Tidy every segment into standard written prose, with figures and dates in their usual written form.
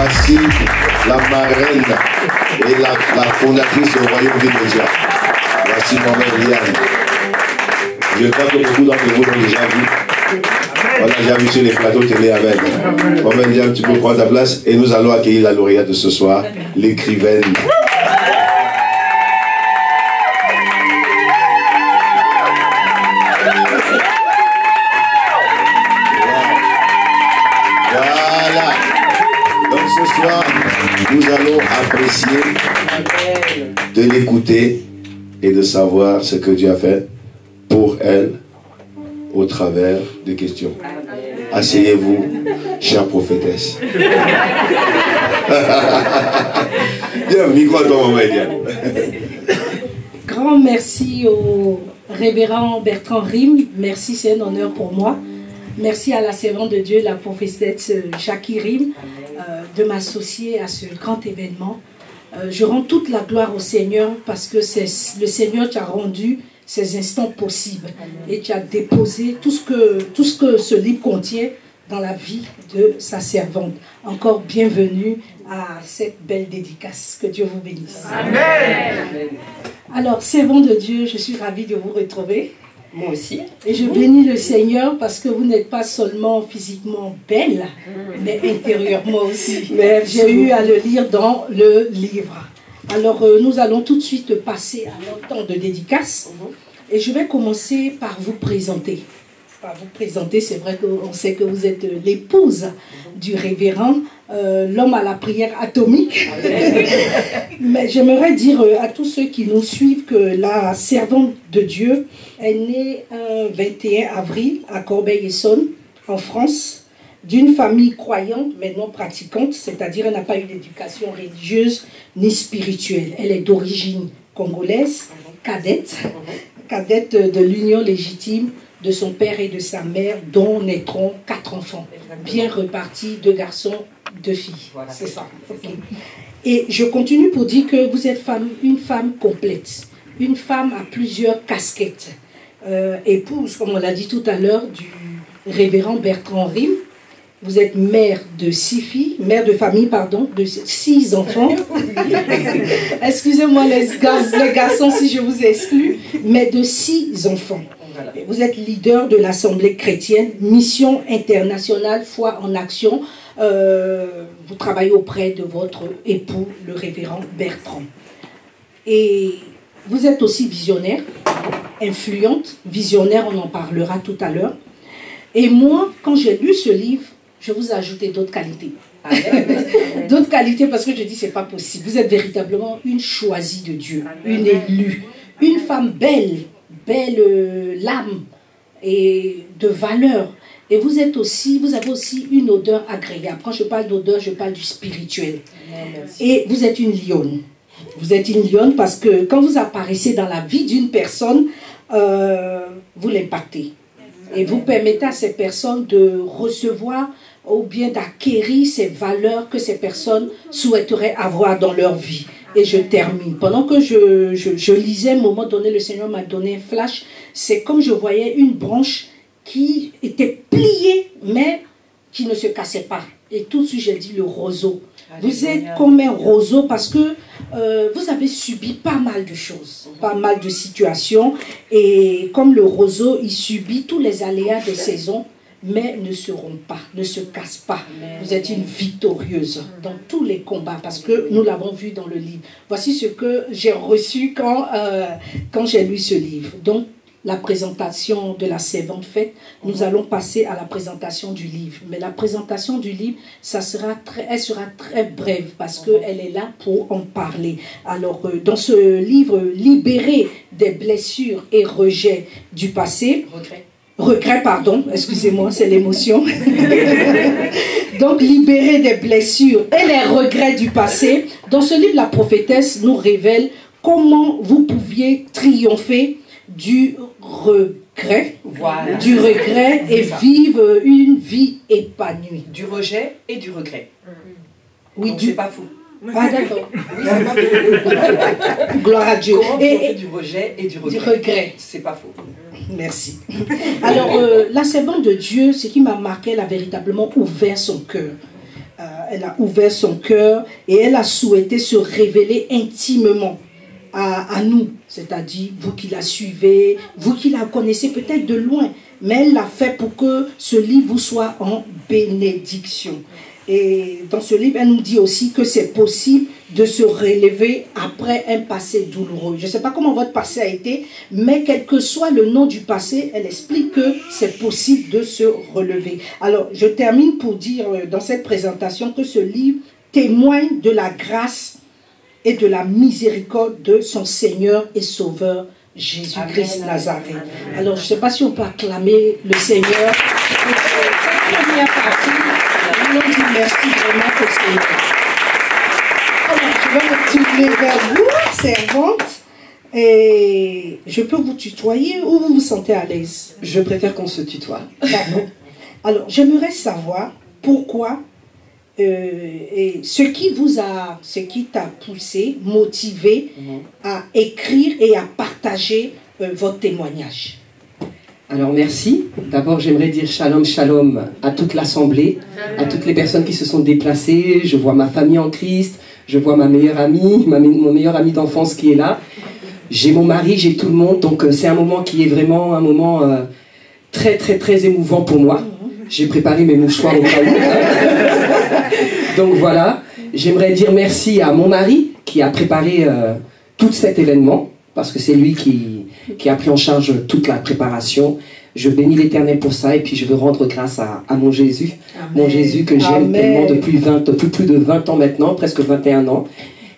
Voici la marraine et la fondatrice du Royaume Vénézia. Voici Maman Liane. Je crois que beaucoup d'entre vous l'ont déjà vu. On a déjà vu sur les plateaux télé avec. Maman Liane, tu peux prendre ta place et nous allons accueillir la lauréate de ce soir, l'écrivaine. Nous allons apprécier de l'écouter et de savoir ce que Dieu a fait pour elle au travers de questions. Asseyez-vous, chère prophétesse. Bien, micro à toi, maman. Grand merci au révérend Bertrand Rim. Merci, c'est un honneur pour moi. Merci à la servante de Dieu, la prophétesse Jackie Rim, de m'associer à ce grand événement. Je rends toute la gloire au Seigneur parce que c'est le Seigneur qui a rendu ces instants possibles et qui a déposé tout ce que ce livre contient dans la vie de sa servante. Encore bienvenue à cette belle dédicace. Que Dieu vous bénisse. Amen. Alors, servant de Dieu, je suis ravie de vous retrouver. Moi aussi. Et je bénis le Seigneur parce que vous n'êtes pas seulement physiquement belle, mais intérieurement aussi. J'ai eu à le lire dans le livre. Alors, nous allons tout de suite passer à notre temps de dédicace. Et je vais commencer par vous présenter. C'est vrai qu'on sait que vous êtes l'épouse du révérend, l'homme à la prière atomique. Mais j'aimerais dire à tous ceux qui nous suivent que la servante de Dieu est née un 21 avril à Corbeil-Essonnes, en France, d'une famille croyante mais non pratiquante, c'est-à-dire elle n'a pas eu d'éducation religieuse ni spirituelle. Elle est d'origine congolaise, cadette de l'union légitime de son père et de sa mère, dont naîtront 4 enfants, bien repartis, 2 garçons, 2 filles. Voilà, c'est ça. Okay. Et je continue pour dire que vous êtes une femme complète, une femme à plusieurs casquettes, épouse, comme on l'a dit tout à l'heure, du révérend Bertrand Rim. Vous êtes mère de 6 filles, mère de famille, pardon, de 6 enfants. Excusez-moi les garçons si je vous exclus, mais de 6 enfants. Vous êtes leader de l'Assemblée chrétienne, mission internationale, foi en action. Vous travaillez auprès de votre époux, le révérend Bertrand. Et vous êtes aussi visionnaire, influente, visionnaire, on en parlera tout à l'heure. Et moi, quand j'ai lu ce livre, je vous ai ajouté d'autres qualités. D'autres qualités parce que je dis c'est pas possible. Vous êtes véritablement une choisie de Dieu, une élue, une femme belle l'âme et de valeur. Et vous avez aussi une odeur agréable. Quand je parle d'odeur, je parle du spirituel. Et vous êtes une lionne. Vous êtes une lionne parce que quand vous apparaissez dans la vie d'une personne, vous l'impactez. Et vous permettez à ces personnes de recevoir ou bien d'acquérir ces valeurs que ces personnes souhaiteraient avoir dans leur vie. Et je termine. Pendant que je lisais, à un moment donné, le Seigneur m'a donné un flash. C'est comme je voyais une branche qui était pliée, mais qui ne se cassait pas. Et tout de suite, j'ai dit le roseau. Vous êtes comme un roseau parce que vous avez subi pas mal de choses, pas mal de situations. Et comme le roseau, il subit tous les aléas des saisons, mais ne se rompent pas, ne se cassent pas. Vous êtes une victorieuse dans tous les combats parce que nous l'avons vu dans le livre. Voici ce que j'ai reçu quand j'ai lu ce livre. Donc, la présentation de la servante faite, nous allons passer à la présentation du livre. Mais la présentation du livre, elle sera très brève parce qu'elle est là pour en parler. Alors, dans ce livre, Libérer des blessures et rejets du passé, regret, pardon, excusez-moi, c'est l'émotion. Donc, libérer des blessures et les regrets du passé. Dans ce livre, la prophétesse nous révèle comment vous pouviez triompher du regret, et vivre une vie épanouie. Du rejet et du regret. Oui, c'est pas fou. Ah d'accord. Oui, c'est pas fou. Gloire à Dieu. Et du rejet et du regret. C'est pas faux. Merci. Alors, la servante de Dieu, ce qui m'a marqué, elle a véritablement ouvert son cœur. elle a ouvert son cœur et elle a souhaité se révéler intimement à nous, c'est-à-dire vous qui la suivez, vous qui la connaissez peut-être de loin, mais elle l'a fait pour que ce livre vous soit en bénédiction. Et dans ce livre, elle nous dit aussi que c'est possible de se relever après un passé douloureux. Je ne sais pas comment votre passé a été, mais quel que soit le nom du passé, elle explique que c'est possible de se relever. Alors, je termine pour dire dans cette présentation que ce livre témoigne de la grâce et de la miséricorde de son Seigneur et Sauveur Jésus-Christ Nazareth. Alors, je ne sais pas si on peut acclamer le Seigneur pour cette première partie. On dit merci vraiment pour ce livre. Alors, je vais me tourner vers vous, servante, et je peux vous tutoyer ou vous vous sentez à l'aise? Je préfère qu'on se tutoie. D'accord. Alors, j'aimerais savoir pourquoi et ce qui t'a poussé, motivé à écrire et à partager votre témoignage. Alors merci. D'abord j'aimerais dire shalom shalom à toute l'assemblée, à toutes les personnes qui se sont déplacées. Je vois ma famille en Christ, je vois ma meilleure amie, mon meilleur ami d'enfance qui est là. J'ai mon mari, j'ai tout le monde, donc c'est un moment qui est vraiment un moment très très très émouvant pour moi. J'ai préparé mes mouchoirs au cas où. Donc voilà, j'aimerais dire merci à mon mari qui a préparé tout cet événement, parce que c'est lui qui a pris en charge toute la préparation. Je bénis l'Éternel pour ça, et puis je veux rendre grâce à mon Jésus. Amen. Mon Jésus que j'aime tellement depuis plus de 20 ans maintenant, presque 21 ans.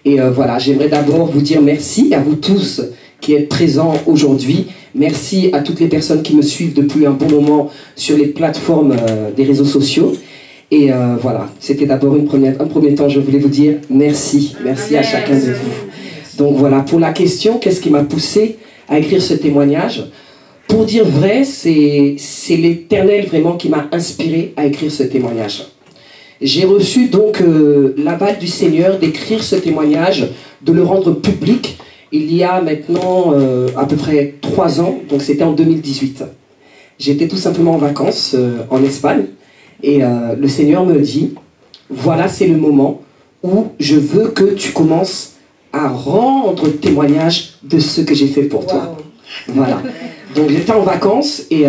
Et voilà, j'aimerais d'abord vous dire merci à vous tous qui êtes présents aujourd'hui. Merci à toutes les personnes qui me suivent depuis un bon moment sur les plateformes des réseaux sociaux. Et voilà, c'était d'abord un premier temps, je voulais vous dire merci. Merci à chacun de vous. Donc voilà, pour la question, qu'est-ce qui m'a poussé à écrire ce témoignage? Pour dire vrai, c'est l'Éternel vraiment qui m'a inspiré à écrire ce témoignage. J'ai reçu donc l'aval du Seigneur d'écrire ce témoignage, de le rendre public, il y a maintenant à peu près 3 ans, donc c'était en 2018. J'étais tout simplement en vacances en Espagne, et le Seigneur me dit, voilà, c'est le moment où je veux que tu commences à rendre témoignage de ce que j'ai fait pour toi. Voilà. Donc j'étais en vacances et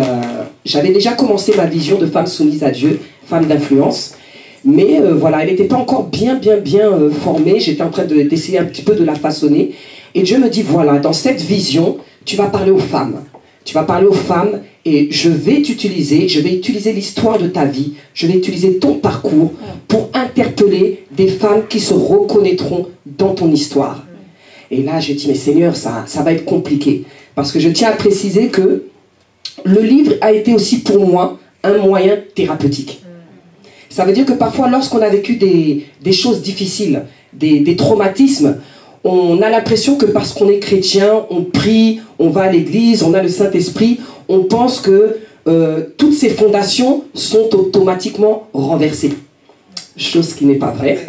j'avais déjà commencé ma vision de femme soumise à Dieu, femme d'influence. Mais voilà, elle n'était pas encore bien formée. J'étais en train d'essayer un petit peu de la façonner. Et Dieu me dit, voilà, dans cette vision, tu vas parler aux femmes. Tu vas parler aux femmes et je vais utiliser l'histoire de ta vie. Je vais utiliser ton parcours pour interpeller des femmes qui se reconnaîtront dans ton histoire. Et là, j'ai dit, mais Seigneur, ça va être compliqué. Parce que je tiens à préciser que le livre a été aussi pour moi un moyen thérapeutique. Ça veut dire que parfois, lorsqu'on a vécu des choses difficiles, des traumatismes, on a l'impression que parce qu'on est chrétien, on prie, on va à l'église, on a le Saint-Esprit, on pense que toutes ces fondations sont automatiquement renversées. Chose qui n'est pas vraie.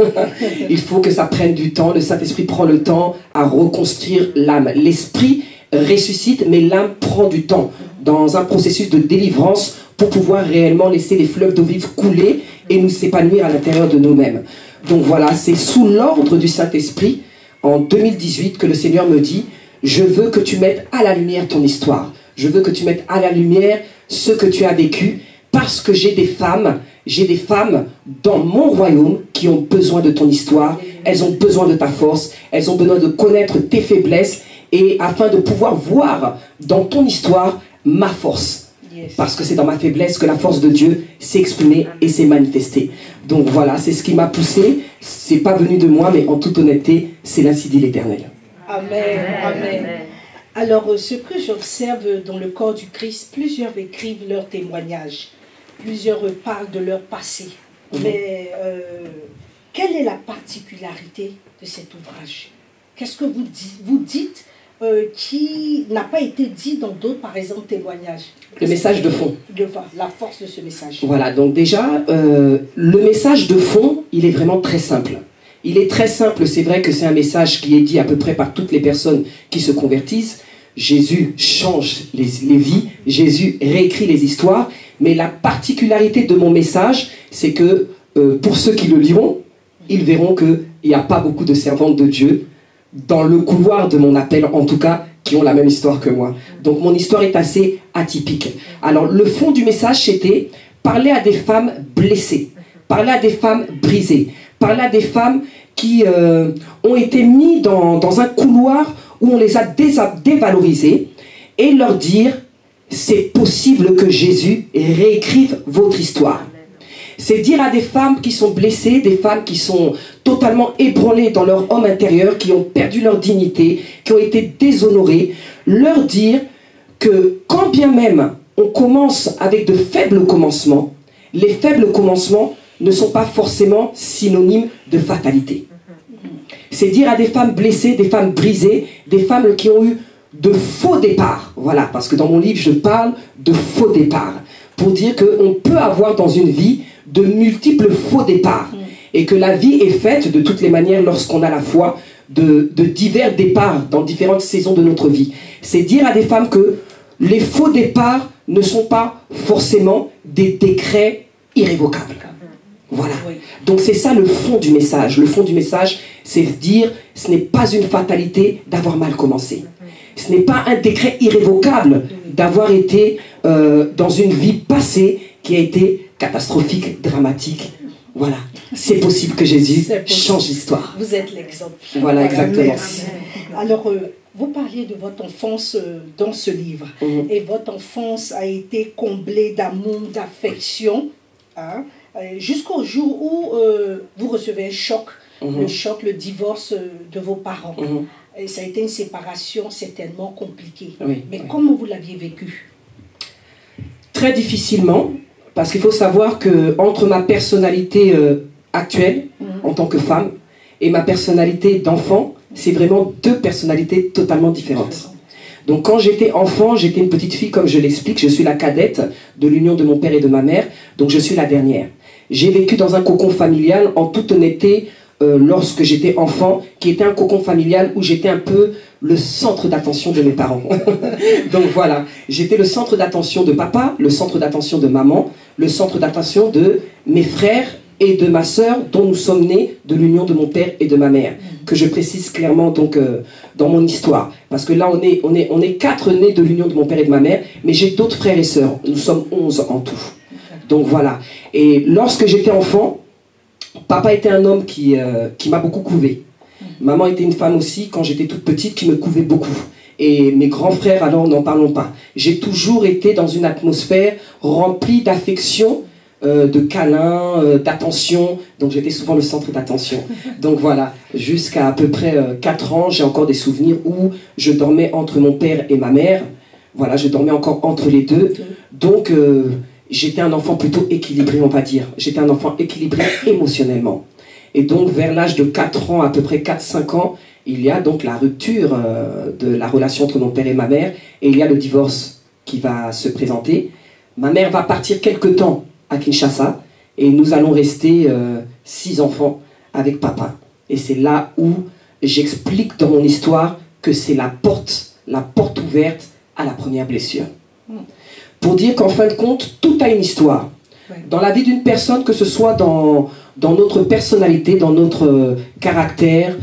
Il faut que ça prenne du temps. Le Saint-Esprit prend le temps à reconstruire l'âme. L'esprit ressuscite, mais l'âme prend du temps dans un processus de délivrance pour pouvoir réellement laisser les fleuves d'eau vive couler et nous s'épanouir à l'intérieur de nous-mêmes. Donc voilà, c'est sous l'ordre du Saint-Esprit, en 2018, que le Seigneur me dit, je veux que tu mettes à la lumière ton histoire. Je veux que tu mettes à la lumière ce que tu as vécu, parce que j'ai des femmes dans mon royaume qui ont besoin de ton histoire, elles ont besoin de ta force, elles ont besoin de connaître tes faiblesses, et afin de pouvoir voir dans ton histoire ma force. Parce que c'est dans ma faiblesse que la force de Dieu s'est exprimée et s'est manifestée. Donc voilà, c'est ce qui m'a poussé. C'est pas venu de moi, mais en toute honnêteté, c'est l'ainsi dit l'Éternel. Amen, amen. Alors, ce que j'observe dans le corps du Christ, plusieurs écrivent leur témoignage. Plusieurs parlent de leur passé. Mais quelle est la particularité de cet ouvrage? Qu'est-ce que vous dites qui n'a pas été dit dans d'autres, par exemple, témoignages? Le message de fond. La force de ce message. Voilà, donc déjà, le message de fond, il est vraiment très simple. Il est très simple, c'est vrai que c'est un message qui est dit à peu près par toutes les personnes qui se convertissent. Jésus change les vies, Jésus réécrit les histoires, mais la particularité de mon message, c'est que pour ceux qui le liront, ils verront qu'il n'y a pas beaucoup de servantes de Dieu, dans le couloir de mon appel en tout cas, qui ont la même histoire que moi. Donc mon histoire est assez atypique. Alors le fond du message, c'était parler à des femmes blessées, parler à des femmes brisées, parler à des femmes qui ont été mises dans un couloir où on les a dévalorisées, et leur dire, c'est possible que Jésus réécrive votre histoire. C'est dire à des femmes qui sont blessées, des femmes qui sont totalement ébranlées dans leur homme intérieur, qui ont perdu leur dignité, qui ont été déshonorées, leur dire que quand bien même on commence avec de faibles commencements, les faibles commencements ne sont pas forcément synonymes de fatalité. C'est dire à des femmes blessées, des femmes brisées, des femmes qui ont eu de faux départs. Voilà, parce que dans mon livre, je parle de faux départs. Pour dire qu'on peut avoir dans une vie de multiples faux départs. Et que la vie est faite de toutes les manières, lorsqu'on a la foi, de divers départs dans différentes saisons de notre vie. C'est dire à des femmes que les faux départs ne sont pas forcément des décrets irrévocables. Voilà. Donc c'est ça le fond du message. Le fond du message, c'est dire, ce n'est pas une fatalité d'avoir mal commencé. Ce n'est pas un décret irrévocable d'avoir été dans une vie passée qui a été catastrophique, dramatique. Voilà. C'est possible que Jésus change l'histoire. Vous êtes l'exemple. Voilà, exactement. Merci. Alors, vous parliez de votre enfance dans ce livre. Et votre enfance a été comblée d'amour, d'affection, hein, jusqu'au jour où vous recevez un choc, le choc, le divorce de vos parents. Et ça a été une séparation certainement compliquée. Mais comment vous l'aviez vécu? Très difficilement, parce qu'il faut savoir que entre ma personnalité actuelle, en tant que femme, et ma personnalité d'enfant, c'est vraiment deux personnalités totalement différentes. Donc quand j'étais enfant, j'étais une petite fille, comme je l'explique, je suis la cadette de l'union de mon père et de ma mère, donc je suis la dernière. J'ai vécu dans un cocon familial, en toute honnêteté, lorsque j'étais enfant, qui était un cocon familial où j'étais un peu le centre d'attention de mes parents. Donc voilà, j'étais le centre d'attention de papa, le centre d'attention de maman, le centre d'attention de mes frères et de ma sœur, dont nous sommes nés de l'union de mon père et de ma mère, que je précise clairement donc dans mon histoire. Parce que là, on est 4 nés de l'union de mon père et de ma mère, mais j'ai d'autres frères et sœurs. Nous sommes 11 en tout. Donc voilà. Et lorsque j'étais enfant, papa était un homme qui m'a beaucoup couvé. Maman était une femme aussi, quand j'étais toute petite, qui me couvait beaucoup. Et mes grands frères, alors n'en parlons pas. J'ai toujours été dans une atmosphère remplie d'affection, de câlins, d'attention. Donc j'étais souvent le centre d'attention. Donc voilà, jusqu'à à peu près 4 ans, j'ai encore des souvenirs où je dormais entre mon père et ma mère. Voilà, je dormais encore entre les deux. Donc j'étais un enfant plutôt équilibré, on va dire. J'étais un enfant équilibré émotionnellement. Et donc vers l'âge de 4 ans, à peu près 4-5 ans, il y a donc la rupture de la relation entre mon père et ma mère. Et il y a le divorce qui va se présenter. Ma mère va partir quelque temps à Kinshasa, et nous allons rester 6 enfants avec papa. Et c'est là où j'explique dans mon histoire que c'est la porte ouverte à la première blessure. Pour dire qu'en fin de compte, tout a une histoire. Dans la vie d'une personne, que ce soit dans notre personnalité, dans notre caractère,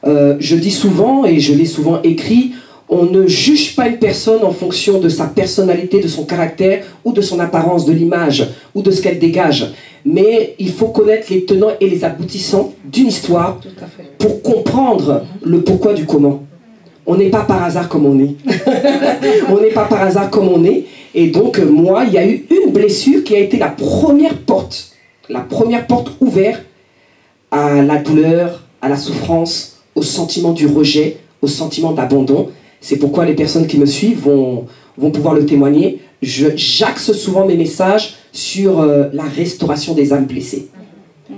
je dis souvent, et je l'ai souvent écrit, on ne juge pas une personne en fonction de sa personnalité, de son caractère, ou de son apparence, de l'image, ou de ce qu'elle dégage. Mais il faut connaître les tenants et les aboutissants d'une histoire pour comprendre le pourquoi du comment. On n'est pas par hasard comme on est. On n'est pas par hasard comme on est. Et donc, moi, il y a eu une blessure qui a été la première porte ouverte à la douleur, à la souffrance, au sentiment du rejet, au sentiment d'abandon. C'est pourquoi les personnes qui me suivent vont pouvoir le témoigner. J'axe souvent mes messages sur la restauration des âmes blessées.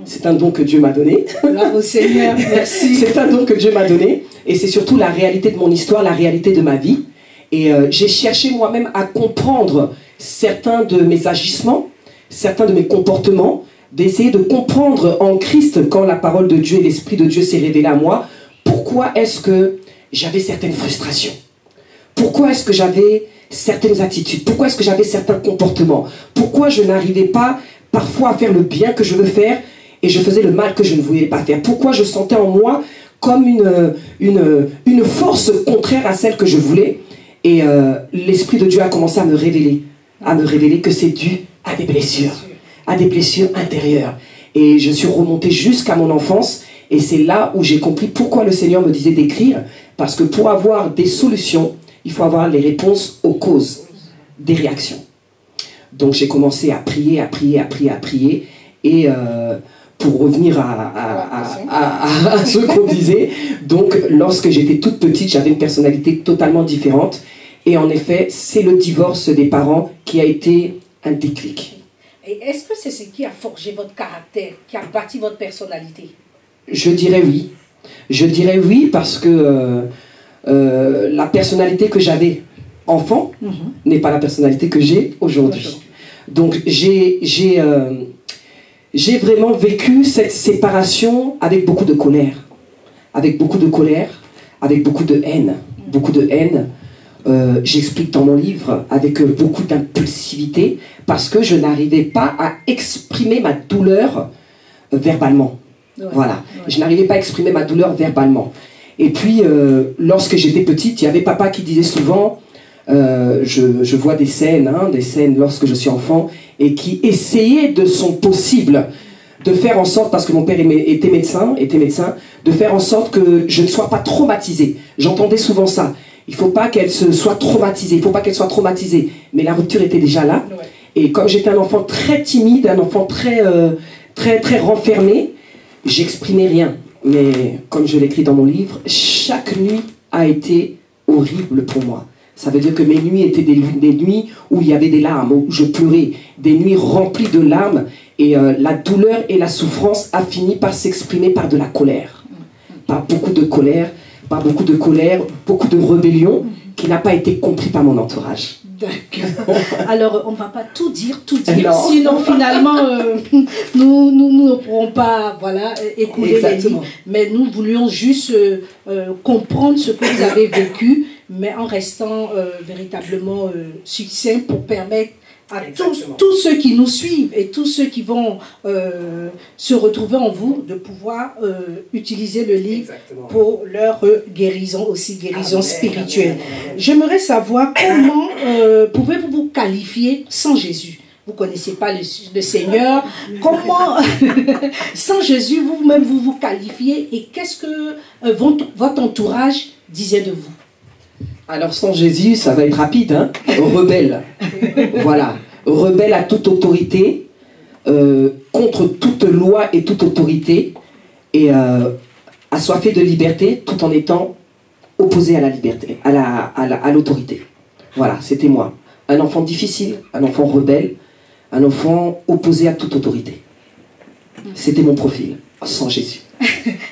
C'est un don que Dieu m'a donné. Bravo Seigneur, merci. C'est un don que Dieu m'a donné. Et c'est surtout la réalité de mon histoire, la réalité de ma vie. Et j'ai cherché moi-même à comprendre certains de mes agissements, certains de mes comportements, d'essayer de comprendre en Christ, quand la parole de Dieu et l'Esprit de Dieu s'est révélé à moi, pourquoi est-ce que j'avais certaines frustrations? Pourquoi est-ce que j'avais certaines attitudes? Pourquoi est-ce que j'avais certains comportements? Pourquoi je n'arrivais pas parfois à faire le bien que je veux faire et je faisais le mal que je ne voulais pas faire. Pourquoi je sentais en moi comme une force contraire à celle que je voulais. Et l'Esprit de Dieu a commencé à me révéler que c'est dû à des blessures intérieures. Et je suis remontée jusqu'à mon enfance, et c'est là où j'ai compris pourquoi le Seigneur me disait d'écrire, parce que pour avoir des solutions, il faut avoir les réponses aux causes des réactions. Donc j'ai commencé à prier, et pour revenir à ce qu'on disait, donc lorsque j'étais toute petite, j'avais une personnalité totalement différente, et en effet, c'est le divorce des parents qui a été un déclic. Et est-ce que c'est ce qui a forgé votre caractère, qui a bâti votre personnalité? Je dirais oui. Je dirais oui parce que la personnalité que j'avais enfant n'est pas la personnalité que j'ai aujourd'hui. Donc j'ai vraiment vécu cette séparation avec beaucoup de colère. Avec beaucoup de haine. J'explique dans mon livre avec beaucoup d'impulsivité parce que je n'arrivais pas à exprimer ma douleur verbalement. Voilà, je n'arrivais pas à exprimer ma douleur verbalement. Et puis, lorsque j'étais petite, il y avait papa qui disait souvent, je vois des scènes lorsque je suis enfant, et qui essayait de son possible de faire en sorte, parce que mon père était médecin, de faire en sorte que je ne sois pas traumatisée. J'entendais souvent ça. Il ne faut pas qu'elle soit traumatisée, mais la rupture était déjà là. Ouais. Et comme j'étais un enfant très timide, un enfant très renfermé, j'exprimais rien. Mais comme je l'écris dans mon livre, chaque nuit a été horrible pour moi. Ça veut dire que mes nuits étaient des nuits où il y avait des larmes, où je pleurais, des nuits remplies de larmes. Et la douleur et la souffrance a fini par s'exprimer par de la colère. Par beaucoup de colère, beaucoup de rébellion qui n'a pas été compris par mon entourage. D'accord. Alors, on ne va pas tout dire, sinon finalement, nous ne pourrons pas écouler les livres, mais nous voulions juste comprendre ce que vous avez vécu, mais en restant véritablement succinct pour permettre à tous ceux qui nous suivent et tous ceux qui vont se retrouver en vous de pouvoir utiliser le livre pour leur guérison, aussi guérison spirituelle. J'aimerais savoir comment pouvez-vous vous qualifier sans Jésus? Vous ne connaissez pas le Seigneur. Comment, sans Jésus, vous-même vous qualifiez, et qu'est-ce que votre entourage disait de vous? Alors sans Jésus, ça va être rapide, hein. Rebelle. Voilà. Rebelle à toute autorité, contre toute loi et toute autorité, et assoiffé de liberté tout en étant opposé à la liberté, à l'autorité. Voilà, c'était moi. Un enfant difficile, un enfant rebelle, un enfant opposé à toute autorité. C'était mon profil, sans Jésus.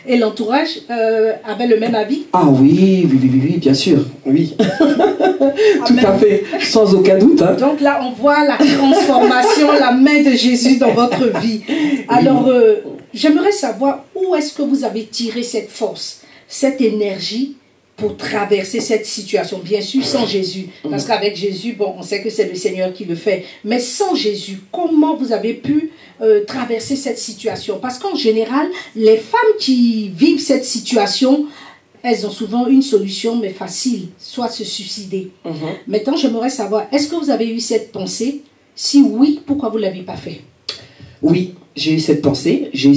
Et l'entourage avait le même avis? Ah oui, bien sûr, oui. Tout à fait, sans aucun doute. Hein. Donc là, on voit la transformation, la main de Jésus dans votre vie. Alors, j'aimerais savoir où est-ce que vous avez tiré cette force, cette énergie pour traverser cette situation. Bien sûr, sans Jésus, parce qu'avec Jésus, bon, on sait que c'est le Seigneur qui le fait. Mais sans Jésus, comment vous avez pu traverser cette situation? Parce qu'en général, les femmes qui vivent cette situation, elles ont souvent une solution, mais facile, soit se suicider. Maintenant, j'aimerais savoir, est-ce que vous avez eu cette pensée? Si oui, pourquoi vous ne l'avez pas fait? Oui, j'ai eu cette pensée. J'ai eu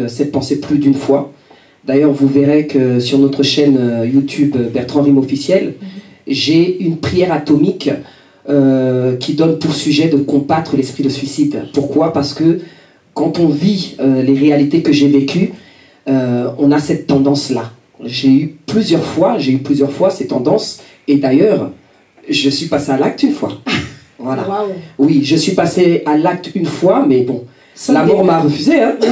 cette pensée plus d'une fois. D'ailleurs, vous verrez que sur notre chaîne YouTube Bertrand Rime Officiel, j'ai une prière atomique qui donne pour sujet de combattre l'esprit de suicide. Pourquoi? Parce que quand on vit les réalités que j'ai vécues, on a cette tendance-là. J'ai eu plusieurs fois ces tendances, et d'ailleurs, je suis passé à l'acte une fois. Voilà. Wow. Oui, je suis passé à l'acte une fois, mais bon, la mort m'a refusé. Hein. Oui.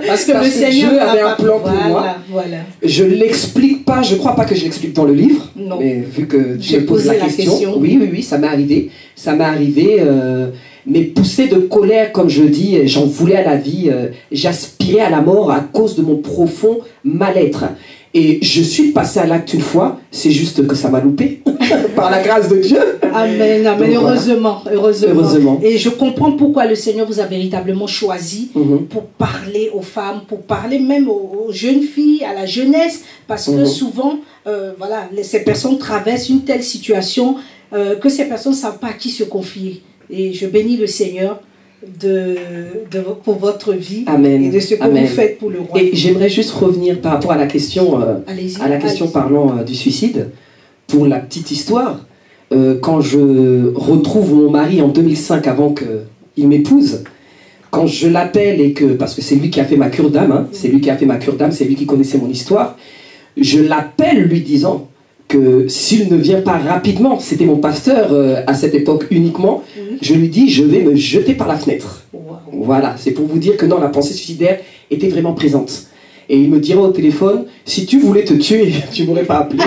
Parce que le Seigneur Dieu avait un plan pour moi. Voilà. Je ne l'explique pas, je ne crois pas que je l'explique dans le livre, non. Mais vu que tu me poses la question. Oui, ça m'est arrivé. Ça m'est arrivé, mais poussé de colère, comme je dis, j'en voulais à la vie, j'aspirais à la mort à cause de mon profond mal-être. Et je suis passé à l'acte une fois, c'est juste que ça m'a loupé, par la grâce de Dieu. Amen, amen. Donc, heureusement, voilà. heureusement. Et je comprends pourquoi le Seigneur vous a véritablement choisi pour parler aux femmes, pour parler même aux jeunes filles, à la jeunesse, parce que souvent, voilà, ces personnes traversent une telle situation que ces personnes ne savent pas à qui se confier. Et je bénis le Seigneur pour votre vie. Amen. Et de ce que Amen. vous faites pour le roi. Et j'aimerais juste revenir par rapport à la question, parlant du suicide. Pour la petite histoire, quand je retrouve mon mari en 2005 avant qu'il m'épouse, quand je l'appelle parce que c'est lui qui a fait ma cure d'âme, c'est lui qui a fait ma cure d'âme, c'est lui qui connaissait mon histoire, je l'appelle lui disant que s'il ne vient pas rapidement, c'était mon pasteur à cette époque uniquement, je lui dis je vais me jeter par la fenêtre. Wow. Voilà, c'est pour vous dire que non, la pensée suicidaire était vraiment présente. Et il me dirait au téléphone, si tu voulais te tuer, tu m'aurais pas appelé.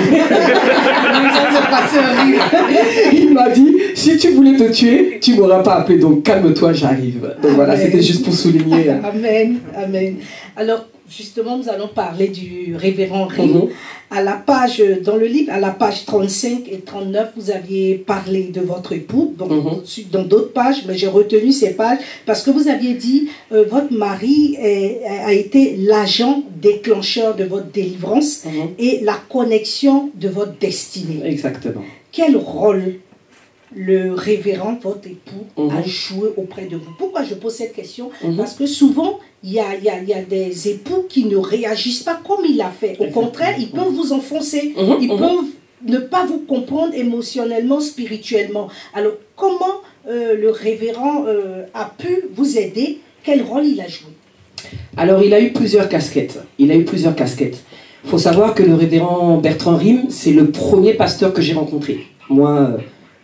Il m'a dit, si tu voulais te tuer, tu m'aurais pas appelé, donc calme-toi, j'arrive. Donc amen. Voilà, c'était juste pour souligner. Amen, amen. Alors, justement, nous allons parler du révérend Rim. À la page, dans le livre, à la page 35 et 39, vous aviez parlé de votre époux, dans d'autres pages, mais j'ai retenu ces pages parce que vous aviez dit votre mari a été l'agent déclencheur de votre délivrance et la connexion de votre destinée. Exactement. Quel rôle le révérend, votre époux, a joué auprès de vous? Pourquoi je pose cette question? Parce que souvent, il y a des époux qui ne réagissent pas comme il l'a fait. Au contraire, ils peuvent vous enfoncer. Ils peuvent ne pas vous comprendre émotionnellement, spirituellement. Alors, comment le révérend a pu vous aider? Quel rôle il a joué? Alors, il a eu plusieurs casquettes. Il faut savoir que le révérend Bertrand Rim, c'est le premier pasteur que j'ai rencontré. Moi,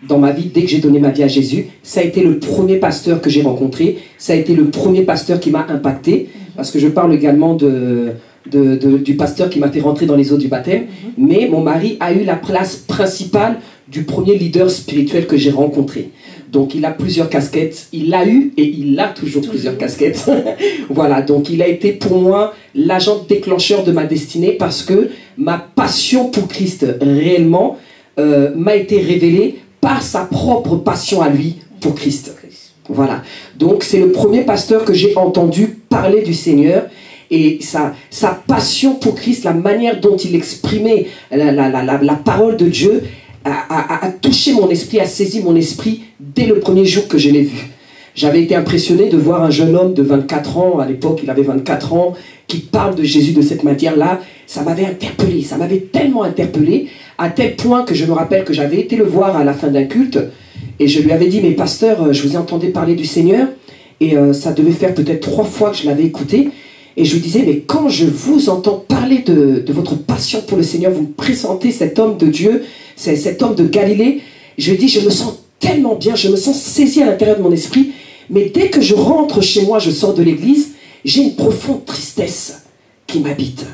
dans ma vie, dès que j'ai donné ma vie à Jésus, ça a été le premier pasteur que j'ai rencontré, ça a été le premier pasteur qui m'a impacté, parce que je parle également du pasteur qui m'a fait rentrer dans les eaux du baptême, mais mon mari a eu la place principale du premier leader spirituel que j'ai rencontré. Donc il a plusieurs casquettes, il a eu et il a toujours plusieurs casquettes. Voilà, donc il a été pour moi l'agent déclencheur de ma destinée, parce que ma passion pour Christ réellement m'a été révélée par sa propre passion à lui pour Christ. Voilà. Donc c'est le premier pasteur que j'ai entendu parler du Seigneur, et sa passion pour Christ, la manière dont il exprimait la parole de Dieu a touché mon esprit, a saisi mon esprit dès le premier jour que je l'ai vu. J'avais été impressionné de voir un jeune homme de 24 ans, à l'époque il avait 24 ans, qui parle de Jésus de cette manière-là. Ça m'avait interpellé, ça m'avait tellement interpellé, à tel point que je me rappelle que j'avais été le voir à la fin d'un culte, et je lui avais dit, mais pasteur, je vous ai entendu parler du Seigneur, et ça devait faire peut-être 3 fois que je l'avais écouté, et je lui disais, mais quand je vous entends parler de votre passion pour le Seigneur, vous me présentez cet homme de Dieu, cet homme de Galilée, je lui dis, je me sens tellement bien, je me sens saisi à l'intérieur de mon esprit, mais dès que je rentre chez moi, je sors de l'église, j'ai une profonde tristesse qui m'habite.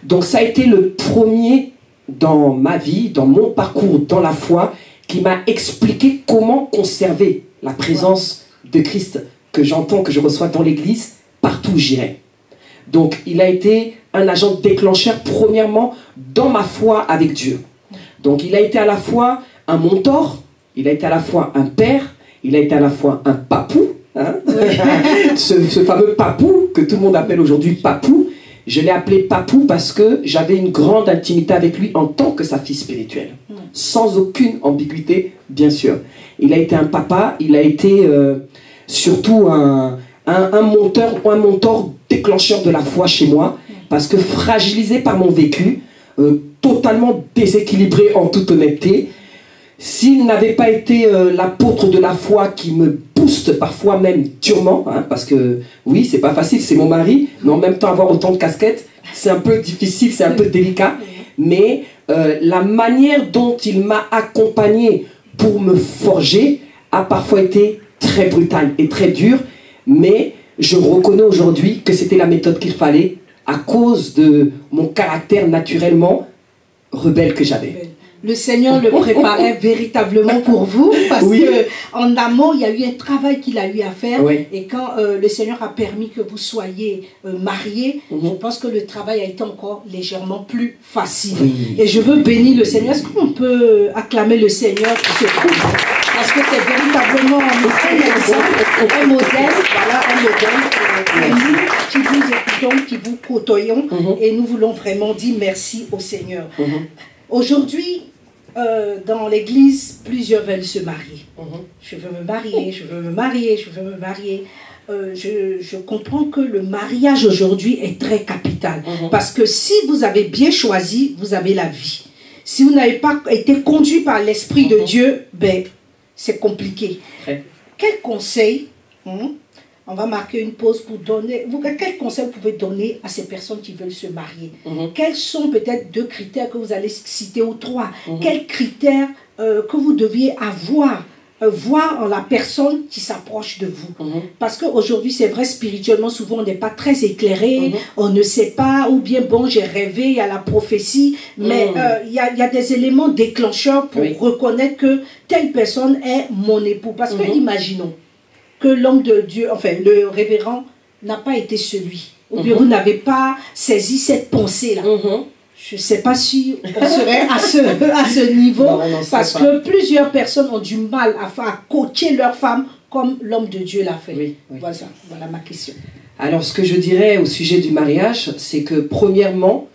Donc ça a été le premier dans ma vie, dans mon parcours, dans la foi, qui m'a expliqué comment conserver la présence de Christ que j'entends, que je reçois dans l'église, partout où j'irai. Donc il a été un agent déclencheur, premièrement, dans ma foi avec Dieu. Donc il a été à la fois un mentor, il a été à la fois un père, il a été à la fois un papou, hein? ce fameux papou que tout le monde appelle aujourd'hui papou. Je l'ai appelé papou parce que j'avais une grande intimité avec lui en tant que sa fille spirituelle, sans aucune ambiguïté, bien sûr. Il a été un papa, il a été surtout un mentor déclencheur de la foi chez moi, parce que fragilisé par mon vécu, totalement déséquilibré en toute honnêteté, s'il n'avait pas été l'apôtre de la foi qui me booste parfois même durement, hein, parce que oui, c'est pas facile, c'est mon mari, mais en même temps avoir autant de casquettes, c'est un peu difficile, c'est un peu délicat, mais la manière dont il m'a accompagné pour me forger a parfois été très brutale et très dure, mais je reconnais aujourd'hui que c'était la méthode qu'il fallait à cause de mon caractère naturellement rebelle que j'avais. le Seigneur le préparait véritablement pour vous, parce qu'en amont, il y a eu un travail qu'il a eu à faire. Oui. Et quand le Seigneur a permis que vous soyez mariés, je pense que le travail a été encore légèrement plus facile. Oui. Et je veux bénir le Seigneur. Est-ce qu'on peut acclamer le Seigneur pour ce couple? Parce que c'est véritablement un modèle, voilà, un modèle pour nous qui vous écoutons, qui vous côtoyons, et nous voulons vraiment dire merci au Seigneur. Aujourd'hui, dans l'église, plusieurs veulent se marier. Je veux me marier, je veux me marier, je veux me marier. Je comprends que le mariage aujourd'hui est très capital. Parce que si vous avez bien choisi, vous avez la vie. Si vous n'avez pas été conduit par l'Esprit de Dieu, ben, c'est compliqué. Quel conseil, on va marquer une pause pour donner, quel conseil vous pouvez donner à ces personnes qui veulent se marier? Quels sont peut-être 2 critères que vous allez citer ou 3? Quels critères que vous deviez avoir, voir en la personne qui s'approche de vous? Parce qu'aujourd'hui, c'est vrai, spirituellement, souvent, on n'est pas très éclairé, on ne sait pas, ou bien, bon, j'ai rêvé, il y a la prophétie, mais il y a des éléments déclencheurs pour reconnaître que telle personne est mon époux. Parce que, imaginons que l'homme de Dieu, enfin, le révérend, n'a pas été celui, ou bien vous n'avez pas saisi cette pensée-là. Je ne sais pas si on serait à ce niveau, parce que plusieurs personnes ont du mal à coacher leur femme comme l'homme de Dieu l'a fait. Voilà ma question. Alors, ce que je dirais au sujet du mariage, c'est que premièrement,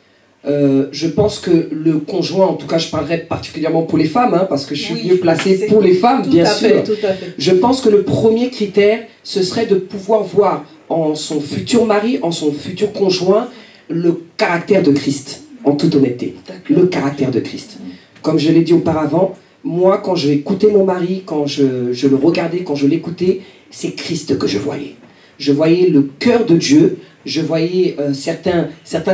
je pense que le conjoint, en tout cas je parlerai particulièrement pour les femmes, parce que je suis mieux placée pour les femmes, bien sûr. Tout à fait. Je pense que le premier critère, ce serait de pouvoir voir en son futur mari, en son futur conjoint, le caractère de Christ. En toute honnêteté, le caractère de Christ. Comme je l'ai dit auparavant, moi, quand je écoutais mon mari, quand je le regardais, quand je l'écoutais, c'est Christ que je voyais. Je voyais le cœur de Dieu, je voyais certains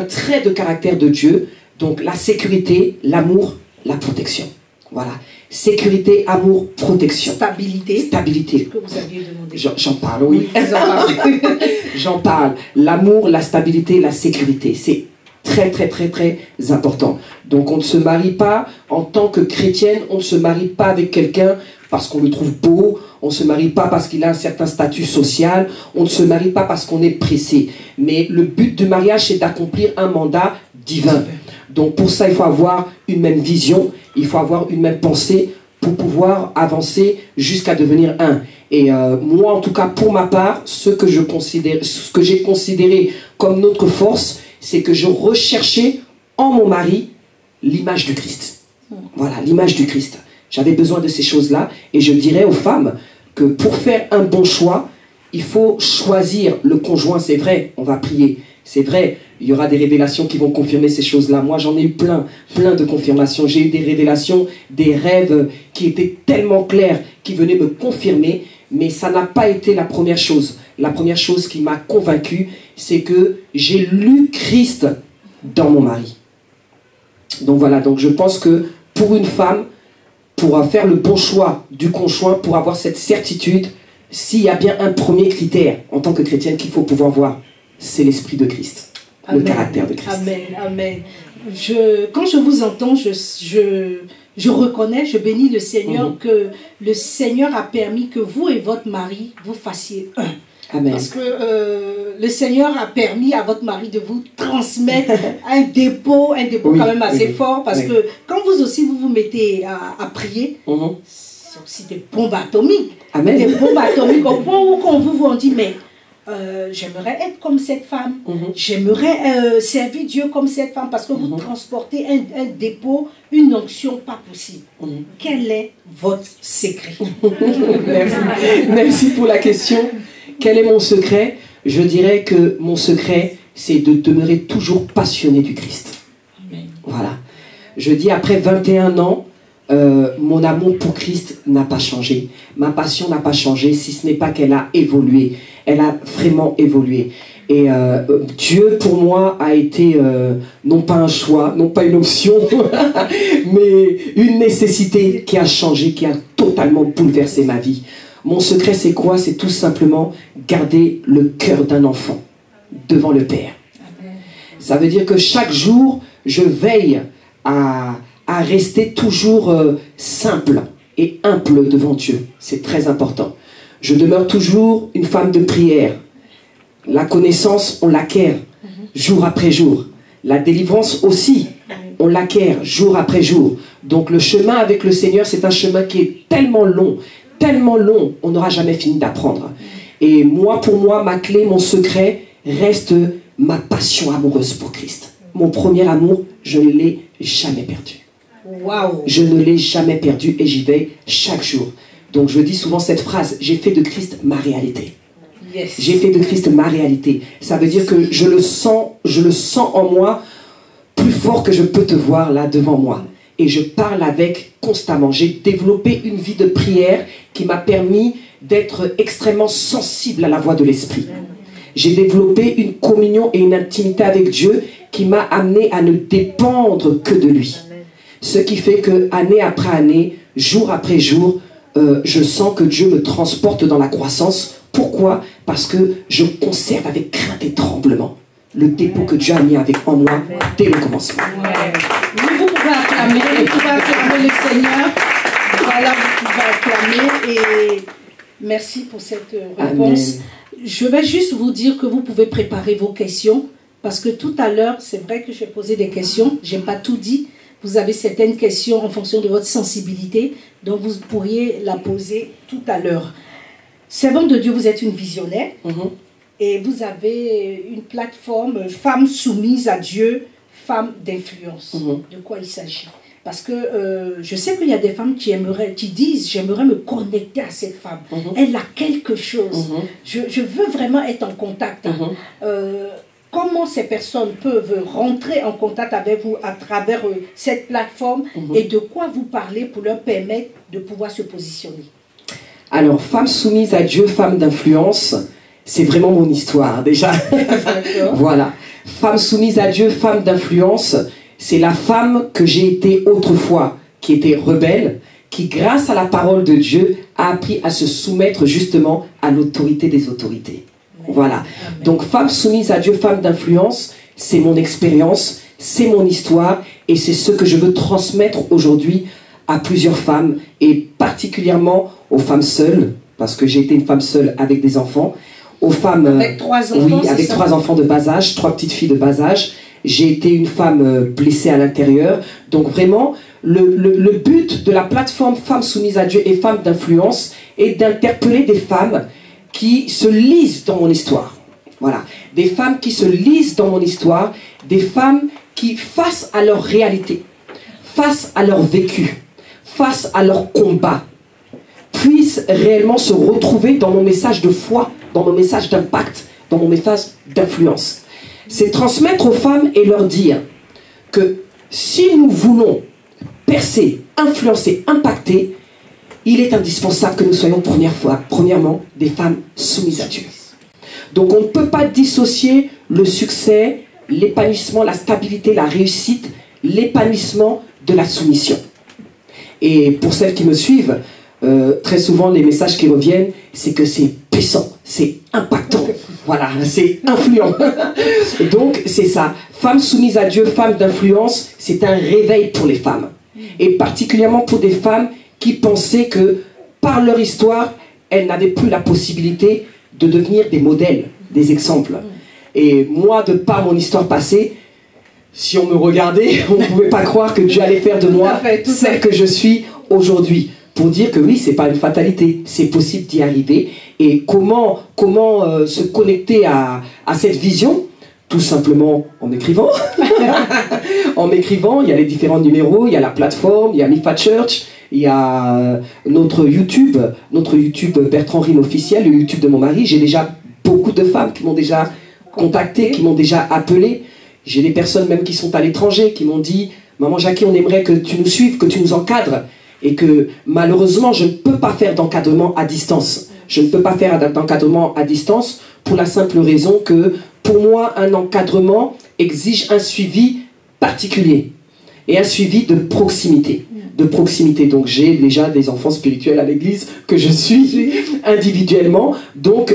traits de caractère de Dieu, donc la sécurité, l'amour, la protection. Voilà. Sécurité, amour, protection. Stabilité. Stabilité. Que vous aviez demandé. J'en parle, oui. J'en parle. L'amour, la stabilité, la sécurité. C'est très, très, très, très important. Donc, on ne se marie pas en tant que chrétienne, on ne se marie pas avec quelqu'un parce qu'on le trouve beau, on ne se marie pas parce qu'il a un certain statut social, on ne se marie pas parce qu'on est pressé. Mais le but du mariage, c'est d'accomplir un mandat divin. Donc, pour ça, il faut avoir une même vision, il faut avoir une même pensée pour pouvoir avancer jusqu'à devenir un. Et moi, en tout cas, pour ma part, ce que j'ai considéré comme notre force, c'est que je recherchais en mon mari l'image du Christ. Voilà, l'image du Christ. J'avais besoin de ces choses-là. Et je dirais aux femmes que pour faire un bon choix, il faut choisir le conjoint. C'est vrai, on va prier. C'est vrai, il y aura des révélations qui vont confirmer ces choses-là. Moi, j'en ai eu plein de confirmations. J'ai eu des révélations, des rêves qui étaient tellement clairs, qui venaient me confirmer. Mais ça n'a pas été la première chose. La première chose qui m'a convaincu, c'est que j'ai lu Christ dans mon mari. Donc voilà, donc je pense que pour une femme, pour faire le bon choix du conjoint, pour avoir cette certitude, s'il y a bien un premier critère en tant que chrétienne qu'il faut pouvoir voir, c'est l'esprit de Christ, le caractère de Christ. Amen, amen. Quand je vous entends, je reconnais, je bénis le Seigneur que le Seigneur a permis que vous et votre mari, vous fassiez un. Amen. Parce que le Seigneur a permis à votre mari de vous transmettre un dépôt quand même assez fort. Parce que quand vous aussi vous mettez à prier, c'est aussi des bombes atomiques. Amen. Des bombes atomiques au point où quand vous dit, mais j'aimerais être comme cette femme, j'aimerais servir Dieu comme cette femme, parce que vous transportez un dépôt, une onction pas possible. Quel est votre secret? Merci pour la question. Quel est mon secret? Je dirais que mon secret, c'est de demeurer toujours passionné du Christ. Amen. Voilà. Je dis, après 21 ans, mon amour pour Christ n'a pas changé. Ma passion n'a pas changé, si ce n'est pas qu'elle a évolué. Elle a vraiment évolué. Et Dieu, pour moi, a été non pas un choix, non pas une option, mais une nécessité qui a changé, qui a totalement bouleversé ma vie. Mon secret, c'est quoi? C'est tout simplement garder le cœur d'un enfant devant le Père. Amen. Ça veut dire que chaque jour, je veille à à rester toujours simple et humble devant Dieu. C'est très important. Je demeure toujours une femme de prière. La connaissance, on l'acquiert jour après jour. La délivrance aussi, on l'acquiert jour après jour. Donc le chemin avec le Seigneur, c'est un chemin qui est tellement long, on n'aura jamais fini d'apprendre. Et moi, pour moi, ma clé, mon secret reste ma passion amoureuse pour Christ. Mon premier amour, je ne l'ai jamais perdu. Wow. Je ne l'ai jamais perdu et j'y vais chaque jour. Donc je dis souvent cette phrase, j'ai fait de Christ ma réalité. Yes. J'ai fait de Christ ma réalité. Ça veut dire que je le sens en moi plus fort que je peux te voir là devant moi. Et je parle avec constamment. J'ai développé une vie de prière qui m'a permis d'être extrêmement sensible à la voix de l'Esprit. J'ai développé une communion et une intimité avec Dieu qui m'a amené à ne dépendre que de lui. Ce qui fait que année après année, jour après jour, je sens que Dieu me transporte dans la croissance. Pourquoi? Parce que je conserve avec crainte et tremblement le dépôt que Dieu a mis en moi dès le commencement. Ouais. Oui, vous pouvez acclamer le Seigneur. Voilà, vous pouvez acclamer et merci pour cette réponse. Amen. Je vais juste vous dire que vous pouvez préparer vos questions parce que tout à l'heure, c'est vrai que j'ai posé des questions, je n'ai pas tout dit. Vous avez certaines questions en fonction de votre sensibilité, donc vous pourriez la poser tout à l'heure. Servante de Dieu, vous êtes une visionnaire et vous avez une plateforme Femmes soumises à Dieu, Femmes d'influence. De quoi il s'agit? Parce que je sais qu'il y a des femmes qui disent, j'aimerais me connecter à cette femme. Elle a quelque chose. Je veux vraiment être en contact. Comment ces personnes peuvent rentrer en contact avec vous à travers cette plateforme et de quoi vous parlez pour leur permettre de pouvoir se positionner? Alors, Femmes soumises à Dieu, Femmes d'influence, c'est vraiment mon histoire déjà. Voilà. Femmes soumises à Dieu, Femmes d'influence, c'est la femme que j'ai été autrefois, qui était rebelle, qui grâce à la parole de Dieu a appris à se soumettre justement à l'autorité des autorités. Voilà. Donc, Femmes soumises à Dieu, Femmes d'influence, c'est mon expérience, c'est mon histoire et c'est ce que je veux transmettre aujourd'hui à plusieurs femmes et particulièrement aux femmes seules, parce que j'ai été une femme seule avec des enfants, aux femmes... Avec 3 enfants, oui, avec 3 enfants de bas âge, 3 petites filles de bas âge. J'ai été une femme blessée à l'intérieur. Donc vraiment, le but de la plateforme Femmes soumises à Dieu et Femmes d'influence est d'interpeller des femmes qui se lisent dans mon histoire. Voilà. Des femmes qui se lisent dans mon histoire, des femmes qui, face à leur réalité, face à leur vécu, face à leur combat, puissent réellement se retrouver dans mon message de foi, dans mon message d'impact, dans mon message d'influence. C'est transmettre aux femmes et leur dire que si nous voulons percer, influencer, impacter, il est indispensable que nous soyons premièrement des femmes soumises à Dieu. Donc on ne peut pas dissocier le succès, l'épanouissement, la stabilité, la réussite, l'épanouissement de la soumission. Et pour celles qui me suivent, très souvent les messages qui reviennent, c'est que c'est puissant, c'est impactant, voilà, c'est influent. Donc c'est ça, Femmes soumises à Dieu, Femmes d'influence, c'est un réveil pour les femmes. Et particulièrement pour des femmes qui pensaient que par leur histoire, elles n'avaient plus la possibilité de devenir des modèles, des exemples. Et moi, de par mon histoire passée, si on me regardait, on ne pouvait pas croire que Dieu allait faire de moi celle que je suis aujourd'hui. Pour dire que oui, c'est pas une fatalité, c'est possible d'y arriver. Et comment se connecter à cette vision? Tout simplement en écrivant. En m'écrivant, il y a les différents numéros, il y a la plateforme, il y a Mifa Church, il y a notre YouTube Bertrand Rime officiel, le YouTube de mon mari. J'ai déjà beaucoup de femmes qui m'ont déjà contacté, qui m'ont déjà appelé. J'ai des personnes même qui sont à l'étranger, qui m'ont dit « Maman Jackie, on aimerait que tu nous suives, que tu nous encadres. » Et que malheureusement, je ne peux pas faire d'encadrement à distance. Je ne peux pas faire d'encadrement à distance pour la simple raison que, pour moi, un encadrement exige un suivi particulier et un suivi de proximité. Donc j'ai déjà des enfants spirituels à l'église que je suis individuellement. Donc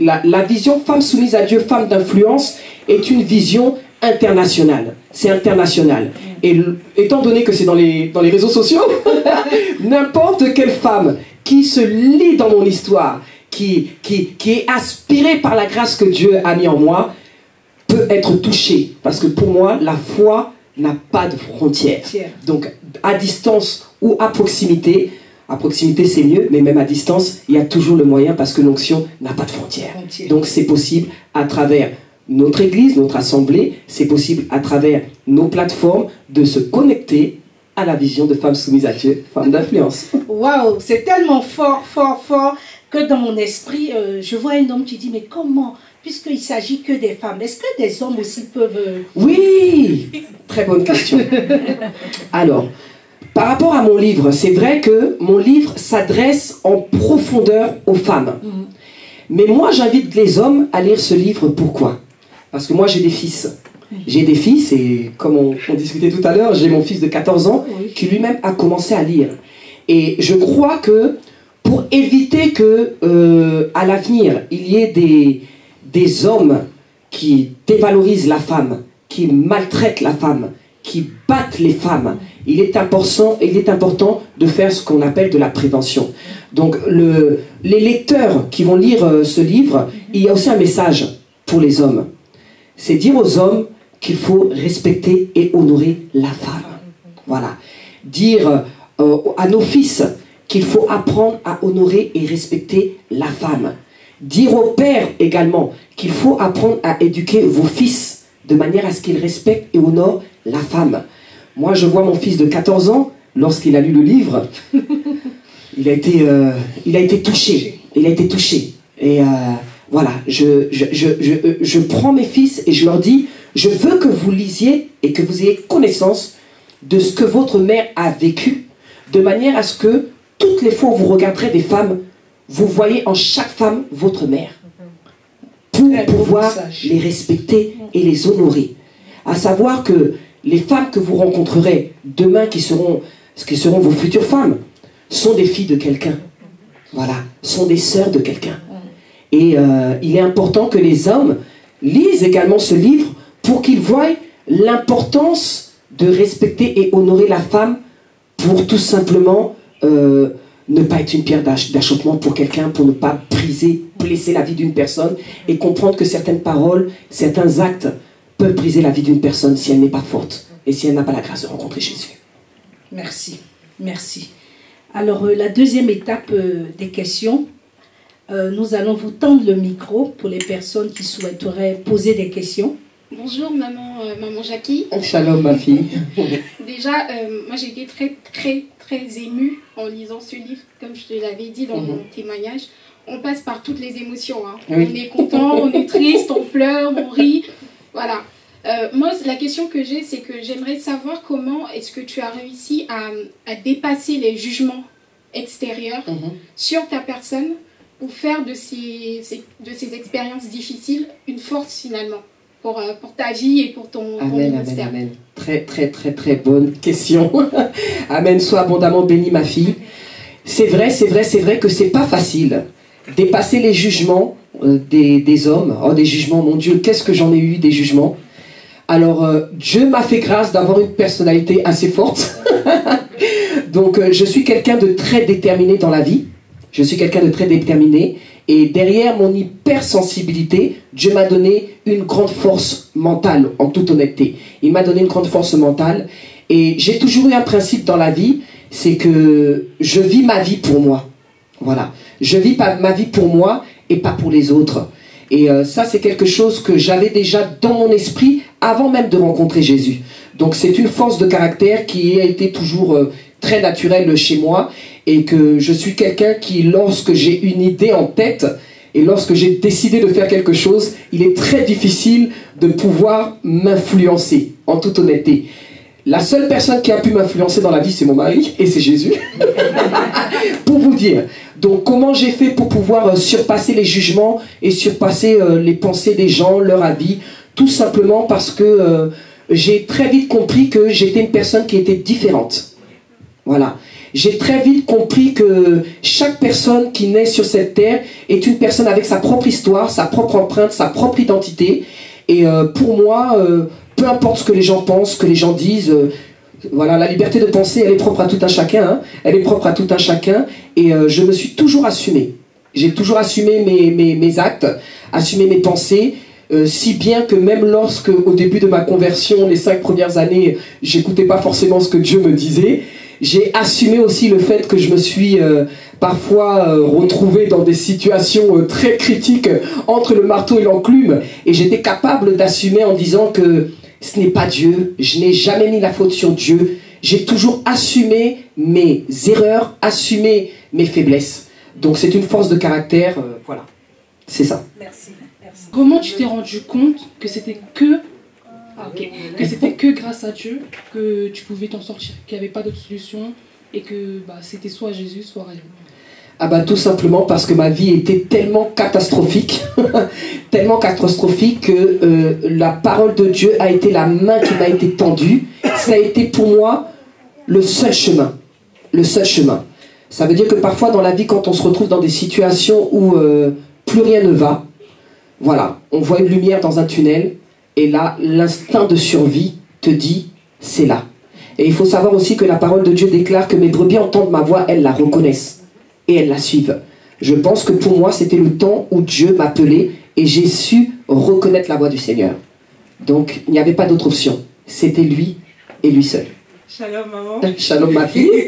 la vision Femmes soumises à Dieu, Femmes d'influence est une vision international. C'est international. Et étant donné que c'est dans les réseaux sociaux, n'importe quelle femme qui se lit dans mon histoire, qui est aspirée par la grâce que Dieu a mis en moi, peut être touchée. Parce que pour moi, la foi n'a pas de frontières. Donc, à distance ou à proximité c'est mieux, mais même à distance, il y a toujours le moyen parce que l'onction n'a pas de frontières. Donc, c'est possible à travers notre église, notre assemblée, c'est possible à travers nos plateformes de se connecter à la vision de femmes soumises à Dieu, femmes d'influence. Waouh, c'est tellement fort, fort, fort que dans mon esprit, je vois un homme qui dit, mais comment, puisqu'il ne s'agit que des femmes, est-ce que des hommes aussi peuvent... Oui, très bonne question. Alors, par rapport à mon livre, c'est vrai que mon livre s'adresse en profondeur aux femmes. Mais moi, j'invite les hommes à lire ce livre. Pourquoi? Parce que moi, j'ai des fils. J'ai des fils et comme on discutait tout à l'heure, j'ai mon fils de 14 ans qui lui-même a commencé à lire. Et je crois que pour éviter que à l'avenir, il y ait des hommes qui dévalorisent la femme, qui maltraitent la femme, qui battent les femmes, il est important de faire ce qu'on appelle de la prévention. Donc les lecteurs qui vont lire ce livre, il y a aussi un message pour les hommes. C'est dire aux hommes qu'il faut respecter et honorer la femme. Voilà. Dire à nos fils qu'il faut apprendre à honorer et respecter la femme. Dire aux pères également qu'il faut apprendre à éduquer vos fils de manière à ce qu'ils respectent et honorent la femme. Moi, je vois mon fils de 14 ans, lorsqu'il a lu le livre, il a été touché. Il a été touché. Et voilà, je prends mes fils et je leur dis, je veux que vous lisiez et que vous ayez connaissance de ce que votre mère a vécu, de manière à ce que toutes les fois où vous regarderez des femmes, vous voyez en chaque femme votre mère, pour pouvoir les respecter et les honorer. À savoir que les femmes que vous rencontrerez demain, qui seront vos futures femmes, sont des filles de quelqu'un. Voilà, sont des sœurs de quelqu'un. Et il est important que les hommes lisent également ce livre pour qu'ils voient l'importance de respecter et honorer la femme pour tout simplement ne pas être une pierre d'achoppement pour quelqu'un, pour ne pas blesser la vie d'une personne et comprendre que certaines paroles, certains actes peuvent briser la vie d'une personne si elle n'est pas forte et si elle n'a pas la grâce de rencontrer Jésus. Merci, merci. Alors la deuxième étape des questions, nous allons vous tendre le micro pour les personnes qui souhaiteraient poser des questions. Bonjour maman Jackie. Shalom ma fille. Déjà, moi j'ai été très émue en lisant ce livre, comme je te l'avais dit dans mon témoignage. On passe par toutes les émotions. Hein. Oui. On est content, on est triste, on pleure, on rit. Voilà. Moi, la question que j'ai, c'est que j'aimerais savoir comment est-ce que tu as réussi à dépasser les jugements extérieurs sur ta personne pour faire de ces expériences difficiles une force finalement pour ta vie et pour ton ministère. Amen. Très bonne question. Amen, sois abondamment bénie ma fille. C'est vrai que c'est pas facile. Dépasser les jugements des hommes. Oh, des jugements, mon Dieu, qu'est-ce que j'en ai eu des jugements. Alors, Dieu m'a fait grâce d'avoir une personnalité assez forte. Donc, je suis quelqu'un de très déterminé dans la vie. Je suis quelqu'un de très déterminé. Et derrière mon hypersensibilité, Dieu m'a donné une grande force mentale, en toute honnêteté. Il m'a donné une grande force mentale. Et j'ai toujours eu un principe dans la vie, c'est que je vis ma vie pour moi. Voilà. Je vis ma vie pour moi et pas pour les autres. Et ça, c'est quelque chose que j'avais déjà dans mon esprit avant même de rencontrer Jésus. Donc c'est une force de caractère qui a été toujours très naturelle chez moi et que je suis quelqu'un qui, lorsque j'ai une idée en tête et lorsque j'ai décidé de faire quelque chose, il est très difficile de pouvoir m'influencer, en toute honnêteté. La seule personne qui a pu m'influencer dans la vie, c'est mon mari, et c'est Jésus. Pour vous dire. Donc, comment j'ai fait pour pouvoir surpasser les jugements et surpasser les pensées des gens, leur avis? Tout simplement parce que j'ai très vite compris que j'étais une personne qui était différente. Voilà. J'ai très vite compris que chaque personne qui naît sur cette terre est une personne avec sa propre histoire, sa propre empreinte, sa propre identité. Et pour moi, peu importe ce que les gens pensent, ce que les gens disent, voilà, la liberté de penser, elle est propre à tout un chacun, hein, elle est propre à tout un chacun, et je me suis toujours assumé. J'ai toujours assumé mes actes, assumé mes pensées, si bien que même lorsque, au début de ma conversion, les 5 premières années, j'écoutais pas forcément ce que Dieu me disait, j'ai assumé aussi le fait que je me suis parfois retrouvé dans des situations très critiques entre le marteau et l'enclume, et j'étais capable d'assumer en disant que ce n'est pas Dieu, je n'ai jamais mis la faute sur Dieu, j'ai toujours assumé mes erreurs, assumé mes faiblesses. Donc c'est une force de caractère, voilà, c'est ça. Merci. Merci. Comment tu t'es rendu compte que c'était que grâce à Dieu que tu pouvais t'en sortir, qu'il n'y avait pas d'autre solution et que c'était soit Jésus, soit rien? Ah bah tout simplement parce que ma vie était tellement catastrophique, tellement catastrophique que la parole de Dieu a été la main qui m'a été tendue. Ça a été pour moi le seul chemin. Le seul chemin. Ça veut dire que parfois dans la vie, quand on se retrouve dans des situations où plus rien ne va, voilà, on voit une lumière dans un tunnel, et là, l'instinct de survie te dit, c'est là. Et il faut savoir aussi que la parole de Dieu déclare que mes brebis entendent ma voix, elles la reconnaissent, et elles la suivent. Je pense que pour moi, c'était le temps où Dieu m'appelait, et j'ai su reconnaître la voix du Seigneur. Donc, il n'y avait pas d'autre option. C'était lui, et lui seul. Shalom, maman. Shalom, ma fille.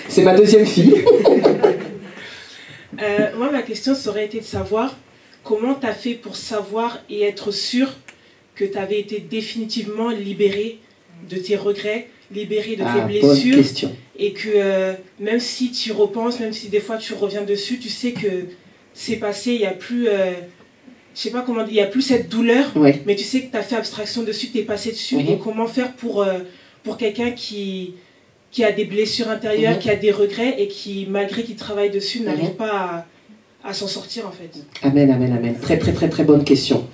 C'est ma deuxième fille. Moi, ma question, ça aurait été de savoir comment tu as fait pour savoir et être sûr que tu avais été définitivement libéré de tes regrets, libéré de tes blessures. Bonne question. Et que même si tu repenses, même si des fois tu reviens dessus, tu sais que c'est passé, il n'y a plus... je sais pas comment dire, il n'y a plus cette douleur, ouais. Mais tu sais que tu as fait abstraction dessus, tu es passé dessus. Et comment faire pour quelqu'un qui a des blessures intérieures, qui a des regrets et qui, malgré qu'il travaille dessus, n'arrive pas à s'en sortir en fait. Amen, amen, amen. Très, très, très, très bonne question.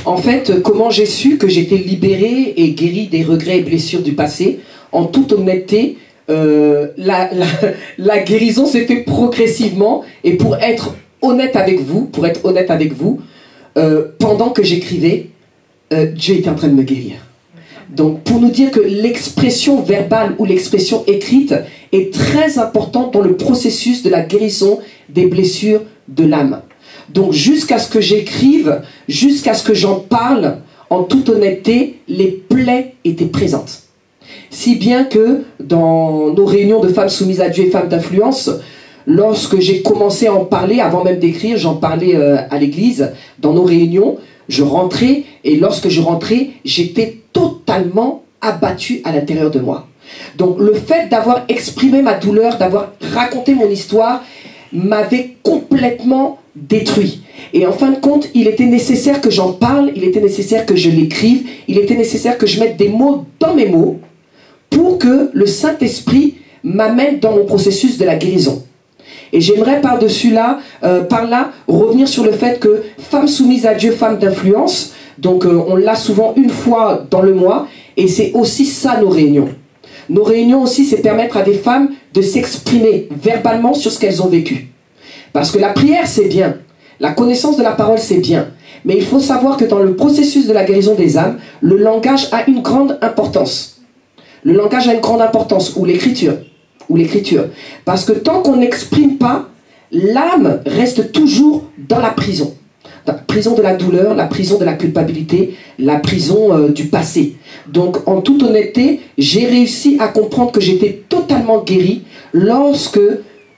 En fait, comment j'ai su que j'étais libéré et guéri des regrets et blessures du passé? En toute honnêteté, la guérison s'est fait progressivement. Et pour être honnête avec vous, pendant que j'écrivais, Dieu était en train de me guérir. Donc, pour nous dire que l'expression verbale ou l'expression écrite est très importante dans le processus de la guérison des blessures de l'âme. Donc, jusqu'à ce que j'écrive, jusqu'à ce que j'en parle, en toute honnêteté, les plaies étaient présentes. Si bien que dans nos réunions de femmes soumises à Dieu et femmes d'influence, lorsque j'ai commencé à en parler, avant même d'écrire, j'en parlais à l'église, dans nos réunions, je rentrais, et lorsque je rentrais, j'étais totalement abattu à l'intérieur de moi. Donc le fait d'avoir exprimé ma douleur, d'avoir raconté mon histoire, m'avait complètement détruit. Et en fin de compte, il était nécessaire que j'en parle, il était nécessaire que je l'écrive, il était nécessaire que je mette des mots dans mes mots pour que le Saint-Esprit m'amène dans mon processus de la guérison. Et j'aimerais par là, revenir sur le fait que femmes soumises à Dieu, femmes d'influence, donc on l'a souvent une fois dans le mois, et c'est aussi ça nos réunions. Nos réunions aussi, c'est permettre à des femmes de s'exprimer verbalement sur ce qu'elles ont vécu. Parce que la prière, c'est bien. La connaissance de la parole, c'est bien. Mais il faut savoir que dans le processus de la guérison des âmes, le langage a une grande importance. Le langage a une grande importance, ou l'écriture. Parce que tant qu'on n'exprime pas, l'âme reste toujours dans la prison. La prison de la douleur, la prison de la culpabilité, la prison du passé. Donc, en toute honnêteté, j'ai réussi à comprendre que j'étais totalement guéri lorsque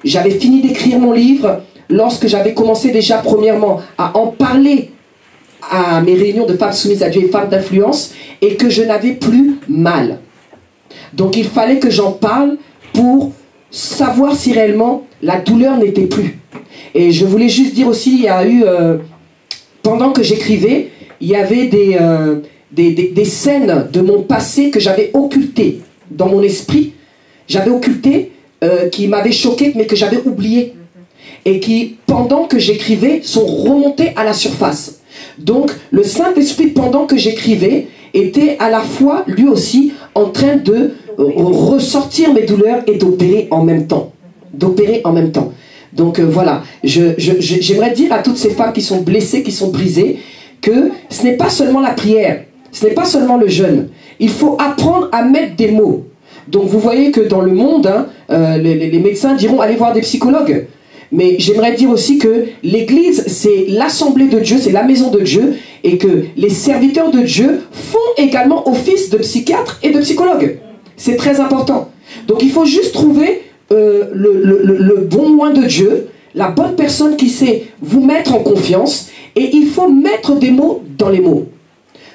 j'avais fini d'écrire mon livre, lorsque j'avais commencé déjà premièrement à en parler à mes réunions de femmes soumises à Dieu et femmes d'influence, et que je n'avais plus mal. Donc, il fallait que j'en parle pour savoir si réellement la douleur n'était plus. Et je voulais juste dire aussi, il y a eu... pendant que j'écrivais, il y avait des scènes de mon passé que j'avais occultées dans mon esprit. J'avais occulté, qui m'avaient choqué, mais que j'avais oublié. Et qui, pendant que j'écrivais, sont remontées à la surface. Donc, le Saint-Esprit, pendant que j'écrivais, était à la fois, lui aussi, en train de ressortir mes douleurs et d'opérer en même temps. Donc voilà, j'aimerais dire à toutes ces femmes qui sont blessées, qui sont brisées, que ce n'est pas seulement la prière, ce n'est pas seulement le jeûne. Il faut apprendre à mettre des mots. Donc vous voyez que dans le monde, hein, les médecins diront allez voir des psychologues. Mais j'aimerais dire aussi que l'Église, c'est l'assemblée de Dieu, c'est la maison de Dieu, et que les serviteurs de Dieu font également office de psychiatre et de psychologue. C'est très important. Donc il faut juste trouver le bon moyen de Dieu, la bonne personne qui sait vous mettre en confiance, et il faut mettre des mots dans les mots.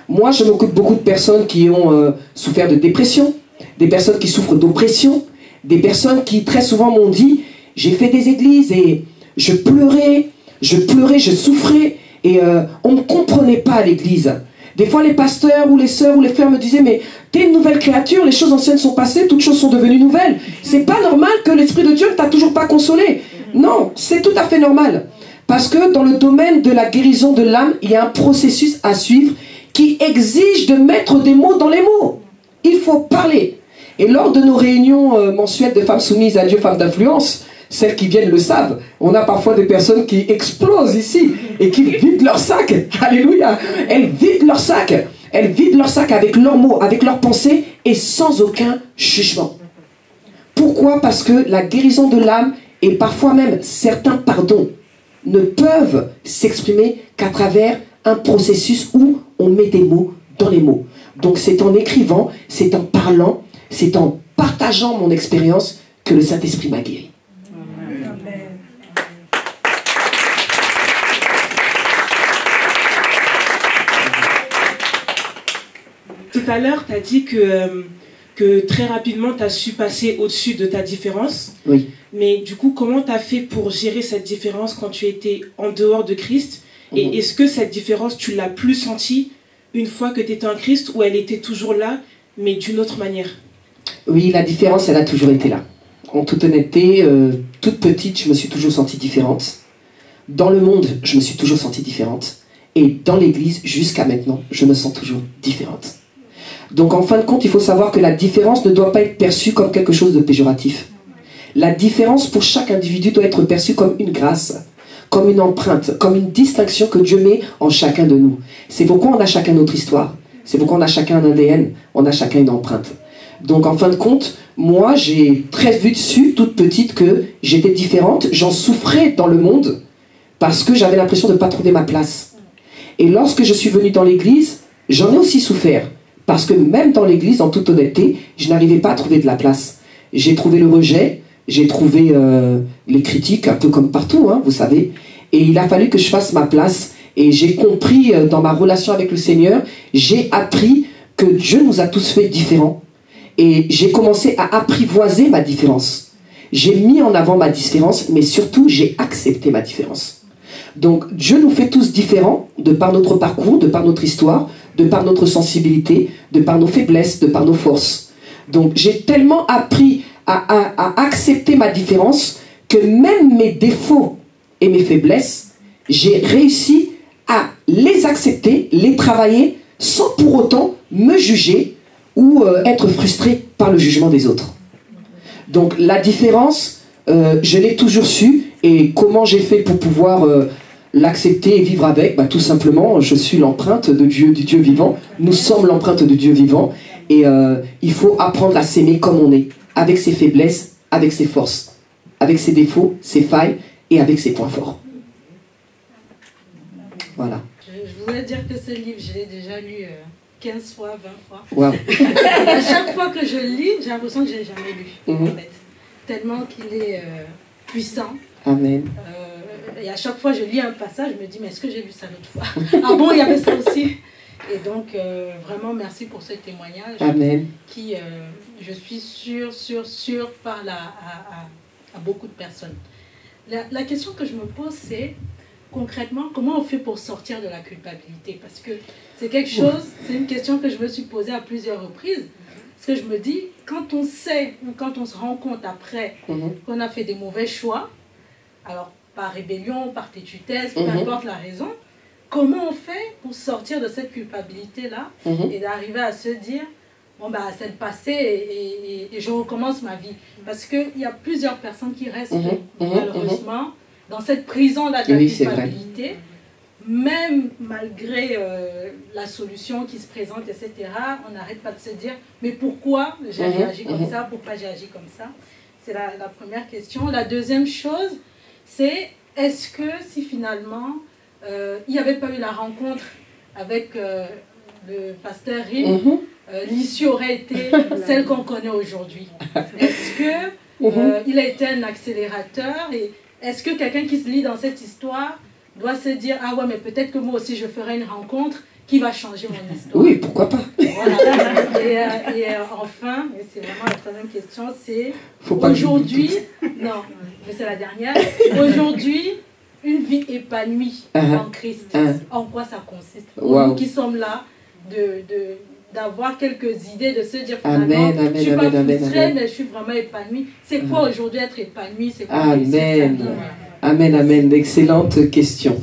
Moi, je m'occupe beaucoup de personnes qui ont souffert de dépression, des personnes qui souffrent d'oppression, des personnes qui très souvent m'ont dit « j'ai fait des églises et je pleurais, je souffrais et on ne me comprenait pas à l'église ». Des fois, les pasteurs ou les sœurs ou les frères me disaient « mais t'es une nouvelle créature, les choses anciennes sont passées, toutes choses sont devenues nouvelles. C'est pas normal que l'Esprit de Dieu ne t'a toujours pas consolé. » Non, c'est tout à fait normal. Parce que dans le domaine de la guérison de l'âme, il y a un processus à suivre qui exige de mettre des mots dans les mots. Il faut parler. Et lors de nos réunions mensuelles de femmes soumises à Dieu, femmes d'influence, celles qui viennent le savent, on a parfois des personnes qui explosent ici et qui vident leur sac. Alléluia. Elles vident leur sac. Elles vident leur sac avec leurs mots, avec leurs pensées et sans aucun jugement. Pourquoi? Parce que la guérison de l'âme et parfois même certains pardons ne peuvent s'exprimer qu'à travers un processus où on met des mots dans les mots. Donc c'est en écrivant, c'est en parlant, c'est en partageant mon expérience que le Saint-Esprit m'a guéri. Amen. Tout à l'heure, tu as dit que très rapidement, tu as su passer au-dessus de ta différence. Oui. Mais du coup, comment tu as fait pour gérer cette différence quand tu étais en dehors de Christ? Et est-ce que cette différence, tu l'as plus sentie une fois que tu étais en Christ, ou elle était toujours là, mais d'une autre manière? Oui, la différence, elle a toujours été là. En toute honnêteté, toute petite, je me suis toujours sentie différente. Dans le monde, je me suis toujours sentie différente. Et dans l'église, jusqu'à maintenant, je me sens toujours différente. Donc en fin de compte, il faut savoir que la différence ne doit pas être perçue comme quelque chose de péjoratif. La différence pour chaque individu doit être perçue comme une grâce, comme une empreinte, comme une distinction que Dieu met en chacun de nous. C'est pourquoi on a chacun notre histoire. C'est pourquoi on a chacun un ADN, on a chacun une empreinte. Donc en fin de compte, moi j'ai très vite su, toute petite, que j'étais différente. J'en souffrais dans le monde parce que j'avais l'impression de ne pas trouver ma place. Et lorsque je suis venue dans l'église, j'en ai aussi souffert. Parce que même dans l'église, en toute honnêteté, je n'arrivais pas à trouver de la place. J'ai trouvé le rejet, j'ai trouvé les critiques, un peu comme partout, hein, vous savez. Et il a fallu que je fasse ma place. Et j'ai compris dans ma relation avec le Seigneur, j'ai appris que Dieu nous a tous fait différents. Et j'ai commencé à apprivoiser ma différence. J'ai mis en avant ma différence, mais surtout, j'ai accepté ma différence. Donc, Dieu nous fait tous différents, de par notre parcours, de par notre histoire, de par notre sensibilité, de par nos faiblesses, de par nos forces. Donc, j'ai tellement appris à accepter ma différence que même mes défauts et mes faiblesses, j'ai réussi à les accepter, les travailler, sans pour autant me juger ou être frustré par le jugement des autres. Donc la différence, je l'ai toujours su. Et comment j'ai fait pour pouvoir l'accepter et vivre avec? Tout simplement, je suis l'empreinte de Dieu, du Dieu vivant. Nous sommes l'empreinte de Dieu vivant. Et il faut apprendre à s'aimer comme on est, avec ses faiblesses, avec ses forces, avec ses défauts, ses failles et avec ses points forts. Voilà. Je voudrais dire que ce livre, je l'ai déjà lu 15 fois, 20 fois. Wow. À chaque fois que je le lis, j'ai l'impression que je ne l'ai jamais lu, en fait. Tellement qu'il est puissant. Amen. Et à chaque fois, je lis un passage, je me dis, mais est-ce que j'ai lu ça l'autre fois? Ah bon, il y avait ça aussi. Et donc, vraiment, merci pour ce témoignage. Amen. Qui, je suis sûre, parle à beaucoup de personnes. La question que je me pose, c'est, concrètement, comment on fait pour sortir de la culpabilité? Parce que c'est quelque chose, c'est une question que je me suis posée à plusieurs reprises. Parce que je me dis, quand on sait, ou quand on se rend compte après qu'on a fait des mauvais choix, alors par rébellion, par tétutesse, peu importe la raison, comment on fait pour sortir de cette culpabilité-là et d'arriver à se dire, bon, bah, c'est le passé et je recommence ma vie? Parce qu'il y a plusieurs personnes qui restent, malheureusement, dans cette prison-là de la culpabilité, même malgré la solution qui se présente, etc., on n'arrête pas de se dire, mais pourquoi j'ai réagi comme ça, pourquoi j'ai agi comme ça? C'est la première question. La deuxième chose, c'est est-ce que si finalement il n'y avait pas eu la rencontre avec le pasteur Rim, l'issue aurait été celle qu'on connaît aujourd'hui? Est-ce que il a été un accélérateur, et est-ce que quelqu'un qui se lit dans cette histoire doit se dire, ah ouais, mais peut-être que moi aussi je ferai une rencontre qui va changer mon histoire? Oui, pourquoi pas. Voilà. Et enfin, et c'est vraiment la troisième question, c'est aujourd'hui, non, mais c'est la dernière, aujourd'hui, une vie épanouie en Christ, en quoi ça consiste? Pour nous qui sommes là, d'avoir quelques idées, de se dire finalement, je ne suis pas frustrée, mais je suis vraiment épanouie. C'est quoi aujourd'hui être épanoui? C'est quoi Amen, amen. Excellente question.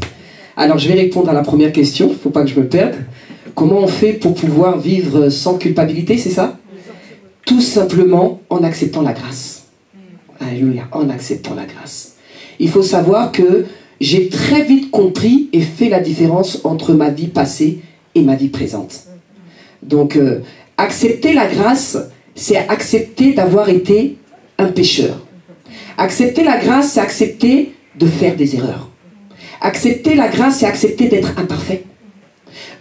Alors, je vais répondre à la première question, il ne faut pas que je me perde. Comment on fait pour pouvoir vivre sans culpabilité, c'est ça? Tout simplement en acceptant la grâce. Alléluia, en acceptant la grâce. Il faut savoir que j'ai très vite compris et fait la différence entre ma vie passée et ma vie présente. Donc, accepter la grâce, c'est accepter d'avoir été un pécheur. Accepter la grâce, c'est accepter de faire des erreurs. Accepter la grâce, c'est accepter d'être imparfait.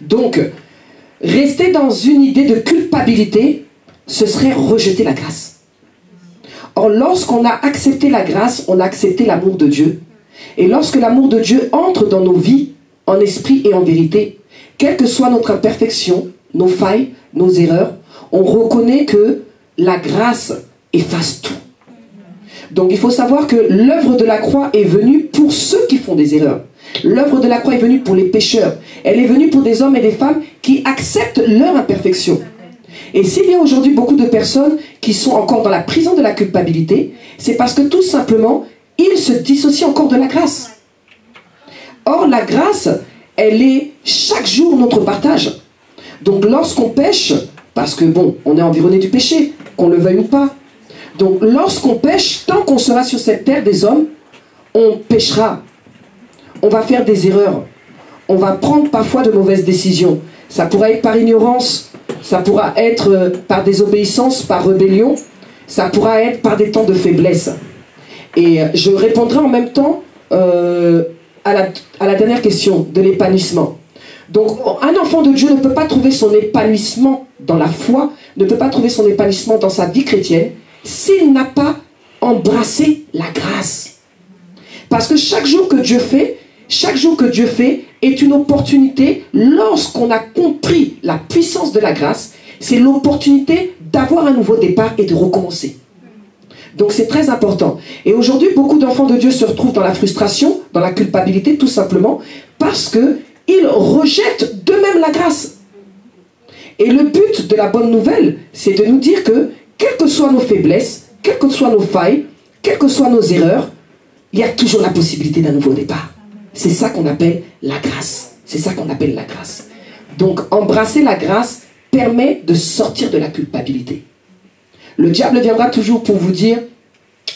Donc, rester dans une idée de culpabilité, ce serait rejeter la grâce. Or, lorsqu'on a accepté la grâce, on a accepté l'amour de Dieu. Et lorsque l'amour de Dieu entre dans nos vies, en esprit et en vérité, quelle que soit notre imperfection, nos failles, nos erreurs, on reconnaît que la grâce efface tout. Donc il faut savoir que l'œuvre de la croix est venue pour ceux qui font des erreurs. L'œuvre de la croix est venue pour les pécheurs. Elle est venue pour des hommes et des femmes qui acceptent leur imperfection. Et s'il y a aujourd'hui beaucoup de personnes qui sont encore dans la prison de la culpabilité, c'est parce que tout simplement, ils se dissocient encore de la grâce. Or, la grâce, elle est chaque jour notre partage. Donc lorsqu'on pêche, parce que bon, on est environné du péché, qu'on le veuille ou pas. Donc lorsqu'on pêche, tant qu'on sera sur cette terre des hommes, on pêchera. On va faire des erreurs. On va prendre parfois de mauvaises décisions. Ça pourra être par ignorance, ça pourra être par désobéissance, par rébellion, ça pourra être par des temps de faiblesse. Et je répondrai en même temps à la dernière question de l'épanouissement. Donc un enfant de Dieu ne peut pas trouver son épanouissement dans la foi, ne peut pas trouver son épanouissement dans sa vie chrétienne, s'il n'a pas embrassé la grâce. Parce que chaque jour que Dieu fait est une opportunité, lorsqu'on a compris la puissance de la grâce, c'est l'opportunité d'avoir un nouveau départ et de recommencer. Donc c'est très important. Et aujourd'hui, beaucoup d'enfants de Dieu se retrouvent dans la frustration, dans la culpabilité, tout simplement, parce qu'ils rejettent d'eux-mêmes la grâce. Et le but de la bonne nouvelle, c'est de nous dire que, quelles que soient nos faiblesses, quelles que soient nos failles, quelles que soient nos erreurs, il y a toujours la possibilité d'un nouveau départ. C'est ça qu'on appelle la grâce. C'est ça qu'on appelle la grâce. Donc, embrasser la grâce permet de sortir de la culpabilité. Le diable viendra toujours pour vous dire,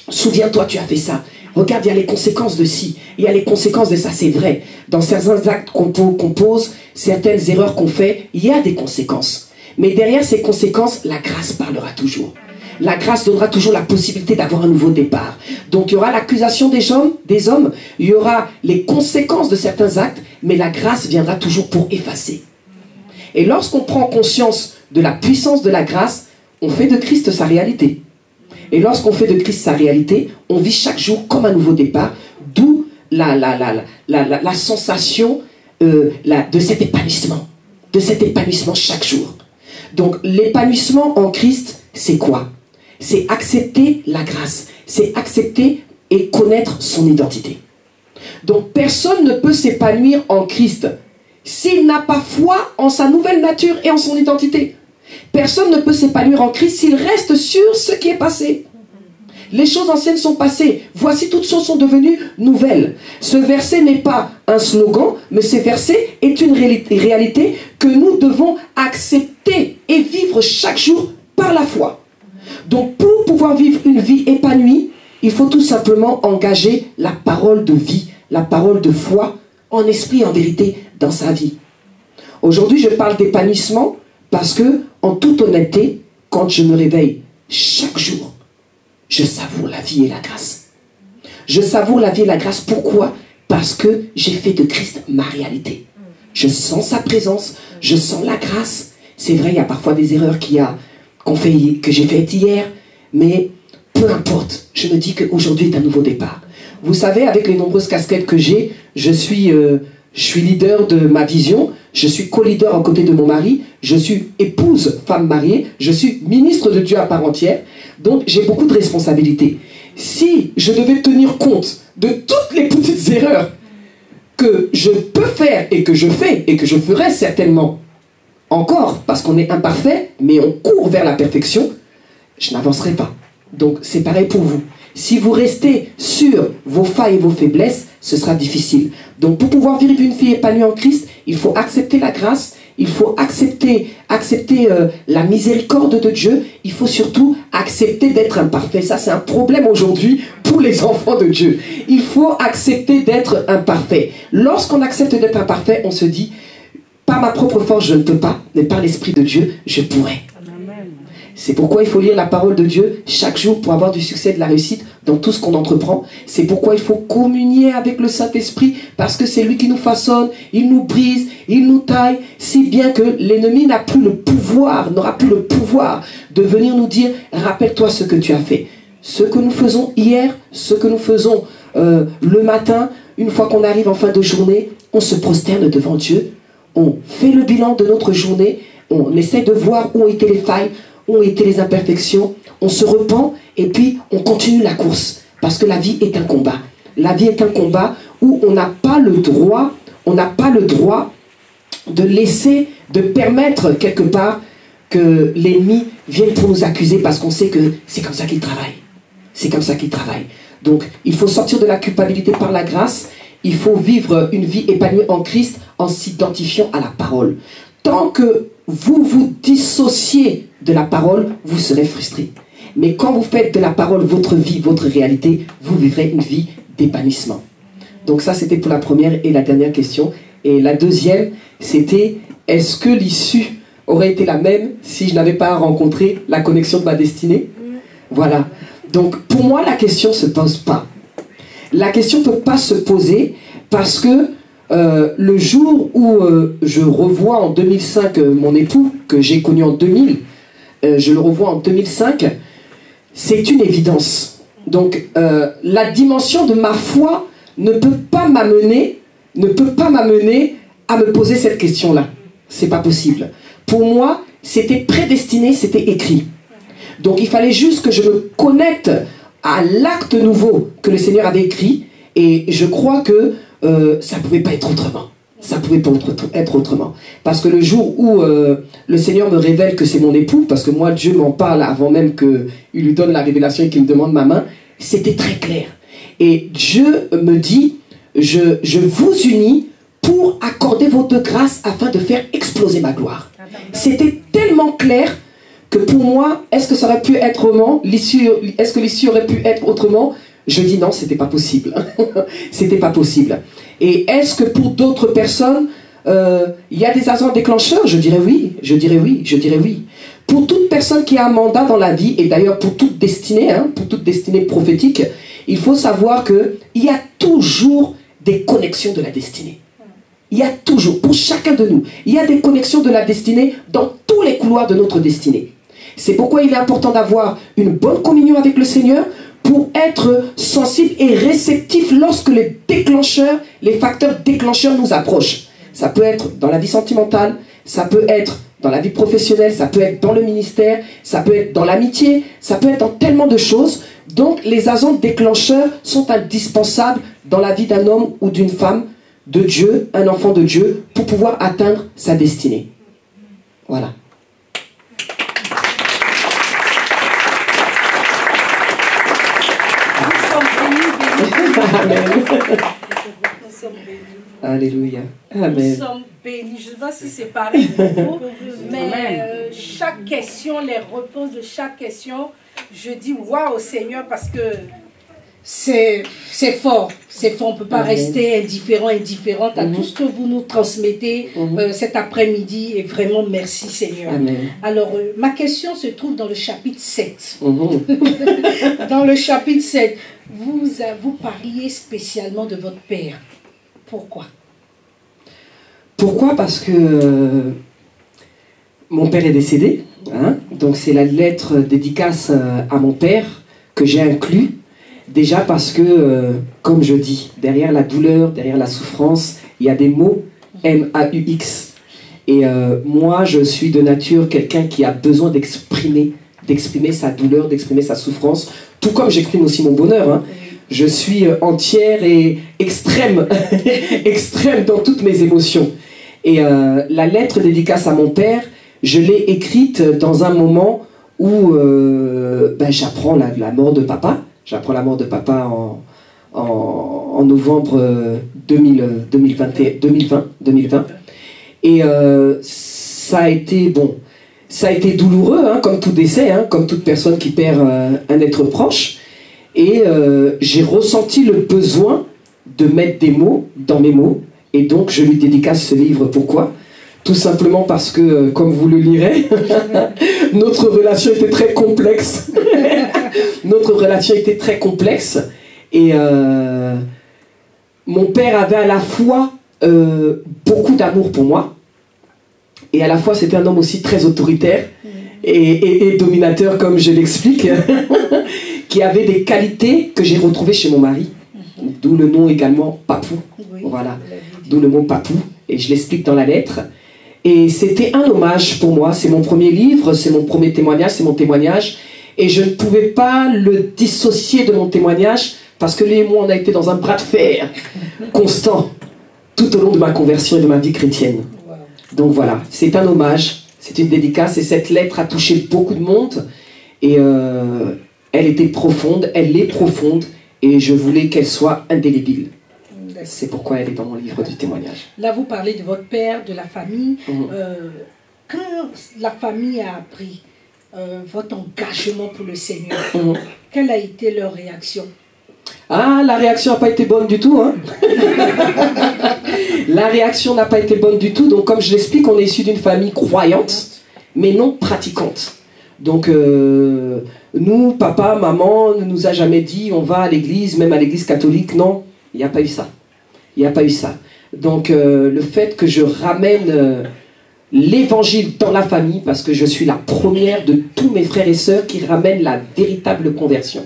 souviens-toi, tu as fait ça. Regarde, il y a les conséquences de ci, il y a les conséquences de ça, c'est vrai. Dans certains actes qu'on pose, certaines erreurs qu'on fait, il y a des conséquences. Mais derrière ces conséquences, la grâce parlera toujours. La grâce donnera toujours la possibilité d'avoir un nouveau départ. Donc il y aura l'accusation des hommes, il y aura les conséquences de certains actes, mais la grâce viendra toujours pour effacer. Et lorsqu'on prend conscience de la puissance de la grâce, on fait de Christ sa réalité. Et lorsqu'on fait de Christ sa réalité, on vit chaque jour comme un nouveau départ, d'où la sensation de cet épanouissement chaque jour. Donc l'épanouissement en Christ, c'est quoi? C'est accepter la grâce, c'est accepter et connaître son identité. Donc personne ne peut s'épanouir en Christ s'il n'a pas foi en sa nouvelle nature et en son identité. Personne ne peut s'épanouir en Christ s'il reste sur ce qui est passé. Les choses anciennes sont passées. Voici, toutes choses sont devenues nouvelles. Ce verset n'est pas un slogan, mais ce verset est une réalité que nous devons accepter et vivre chaque jour par la foi. Donc, pour pouvoir vivre une vie épanouie, il faut tout simplement engager la parole de vie, la parole de foi en esprit et en vérité dans sa vie. Aujourd'hui, je parle d'épanouissement parce que, en toute honnêteté, quand je me réveille chaque jour, je savoure la vie et la grâce. Je savoure la vie et la grâce. Pourquoi? Parce que j'ai fait de Christ ma réalité. Je sens sa présence, je sens la grâce. C'est vrai, il y a parfois des erreurs que j'ai faites hier, mais peu importe. Je me dis qu'aujourd'hui est un nouveau départ. Vous savez, avec les nombreuses casquettes que j'ai, je suis leader de ma vision, je suis co-leader à côté de mon mari, je suis épouse, femme mariée, je suis ministre de Dieu à part entière, donc j'ai beaucoup de responsabilités. Si je devais tenir compte de toutes les petites erreurs que je peux faire et que je fais et que je ferai certainement encore, parce qu'on est imparfait, mais on court vers la perfection, je n'avancerai pas. Donc c'est pareil pour vous. Si vous restez sur vos failles et vos faiblesses, ce sera difficile. Donc pour pouvoir vivre une vie épanouie en Christ, il faut accepter la grâce, il faut accepter la miséricorde de Dieu, il faut surtout accepter d'être imparfait. Ça, c'est un problème aujourd'hui pour les enfants de Dieu. Il faut accepter d'être imparfait. Lorsqu'on accepte d'être imparfait, on se dit, par ma propre force, je ne peux pas, mais par l'Esprit de Dieu, je pourrais. C'est pourquoi il faut lire la parole de Dieu chaque jour pour avoir du succès et de la réussite dans tout ce qu'on entreprend. C'est pourquoi il faut communier avec le Saint-Esprit, parce que c'est lui qui nous façonne, il nous brise, il nous taille, si bien que l'ennemi n'aura plus le pouvoir de venir nous dire « Rappelle-toi ce que tu as fait ». Ce que nous faisons hier, ce que nous faisons le matin, une fois qu'on arrive en fin de journée, on se prosterne devant Dieu, on fait le bilan de notre journée, on essaie de voir où ont été les failles, où ont été les imperfections, on se repent et puis on continue la course. Parce que la vie est un combat. La vie est un combat où on n'a pas le droit de permettre quelque part que l'ennemi vienne pour nous accuser, parce qu'on sait que c'est comme ça qu'il travaille. C'est comme ça qu'il travaille. Donc il faut sortir de la culpabilité par la grâce. Il faut vivre une vie épanouie en Christ en s'identifiant à la parole. Tant que vous vous dissociez de la parole, vous serez frustré. Mais quand vous faites de la parole votre vie, votre réalité, vous vivrez une vie d'épanouissement. Donc ça, c'était pour la première et la dernière question. Et la deuxième, c'était, est-ce que l'issue aurait été la même si je n'avais pas rencontré la connexion de ma destinée? Voilà. Donc pour moi, la question ne se pose pas. La question ne peut pas se poser parce que le jour où je revois en 2005 mon époux, que j'ai connu en 2000, je le revois en 2005, c'est une évidence. Donc la dimension de ma foi ne peut pas m'amener à me poser cette question-là. C'est pas possible. Pour moi, c'était prédestiné, c'était écrit. Donc il fallait juste que je me connecte à l'acte nouveau que le Seigneur avait écrit, et je crois que ça ne pouvait pas être autrement. Ça ne pouvait pas être autrement. Parce que le jour où le Seigneur me révèle que c'est mon époux, parce que moi, Dieu m'en parle avant même qu'il lui donne la révélation et qu'il me demande ma main, c'était très clair. Et Dieu me dit, je vous unis pour accorder votre grâce afin de faire exploser ma gloire. C'était tellement clair que pour moi, est-ce que ça aurait pu être autrement? Est-ce que l'issue aurait pu être autrement? Je dis non, c'était pas possible. C'était pas possible. Et est-ce que pour d'autres personnes, il y a des agents déclencheurs? Je dirais oui, je dirais oui, je dirais oui. Pour toute personne qui a un mandat dans la vie, et d'ailleurs pour toute destinée prophétique, il faut savoir qu'il y a toujours des connexions de la destinée. Il y a toujours, pour chacun de nous, il y a des connexions de la destinée dans tous les couloirs de notre destinée. C'est pourquoi il est important d'avoir une bonne communion avec le Seigneur pour être sensible et réceptif lorsque les déclencheurs, les facteurs déclencheurs nous approchent. Ça peut être dans la vie sentimentale, ça peut être dans la vie professionnelle, ça peut être dans le ministère, ça peut être dans l'amitié, ça peut être dans tellement de choses. Donc les agents déclencheurs sont indispensables dans la vie d'un homme ou d'une femme de Dieu, un enfant de Dieu, pour pouvoir atteindre sa destinée. Voilà. Amen. Alléluia. Amen. Nous sommes bénis. Je ne sais pas si c'est pareil pour vous, mais chaque question, les réponses de chaque question, je dis waouh Seigneur, parce que c'est fort, on ne peut pas rester indifférente à tout ce que vous nous transmettez cet après-midi, et vraiment merci Seigneur. Amen. Alors, ma question se trouve dans le chapitre 7. Dans le chapitre 7, vous parliez spécialement de votre père. Pourquoi? Pourquoi? Parce que mon père est décédé, hein? Donc c'est la lettre dédicace à mon père que j'ai inclus. Déjà parce que, comme je dis, derrière la douleur, derrière la souffrance, il y a des mots M-A-U-X. Et moi, je suis de nature quelqu'un qui a besoin d'exprimer sa douleur, d'exprimer sa souffrance, tout comme j'exprime aussi mon bonheur. Hein. Je suis entière et extrême, extrême dans toutes mes émotions. Et la lettre dédicace à mon père, je l'ai écrite dans un moment où j'apprends la mort de papa. J'apprends la mort de papa en novembre 2020. Et ça a été douloureux, hein, comme tout décès, hein, comme toute personne qui perd un être proche. Et j'ai ressenti le besoin de mettre des mots dans mes mots. Et donc je lui dédicace ce livre. Pourquoi? Tout simplement parce que, comme vous le lirez, notre relation était très complexe. Notre relation était très complexe. Et mon père avait à la fois beaucoup d'amour pour moi, et à la fois c'était un homme aussi très autoritaire et dominateur, comme je l'explique, qui avait des qualités que j'ai retrouvées chez mon mari. D'où le nom également Papou. Voilà, d'où le mot Papou. Et je l'explique dans la lettre. Et c'était un hommage pour moi. C'est mon premier livre, c'est mon premier témoignage, c'est mon témoignage. Et je ne pouvais pas le dissocier de mon témoignage parce que lui et moi, on a été dans un bras de fer constant tout au long de ma conversion et de ma vie chrétienne. Donc voilà, c'est un hommage, c'est une dédicace. Et cette lettre a touché beaucoup de monde. Et elle était profonde, elle est profonde. Et je voulais qu'elle soit indélébile. C'est pourquoi elle est dans mon livre du témoignage. Là, vous parlez de votre père, de la famille. Quand la famille a appris votre engagement pour le Seigneur, quelle a été leur réaction? Ah, la réaction n'a pas été bonne du tout. Hein. La réaction n'a pas été bonne du tout. Donc, comme je l'explique, on est issu d'une famille croyante, mais non pratiquante. Donc, nous, papa, maman, ne nous a jamais dit on va à l'église, même à l'église catholique. Non, il n'y a pas eu ça. Il n'y a pas eu ça. Donc, le fait que je ramène l'évangile dans la famille, parce que je suis la première de tous mes frères et sœurs qui ramènent la véritable conversion.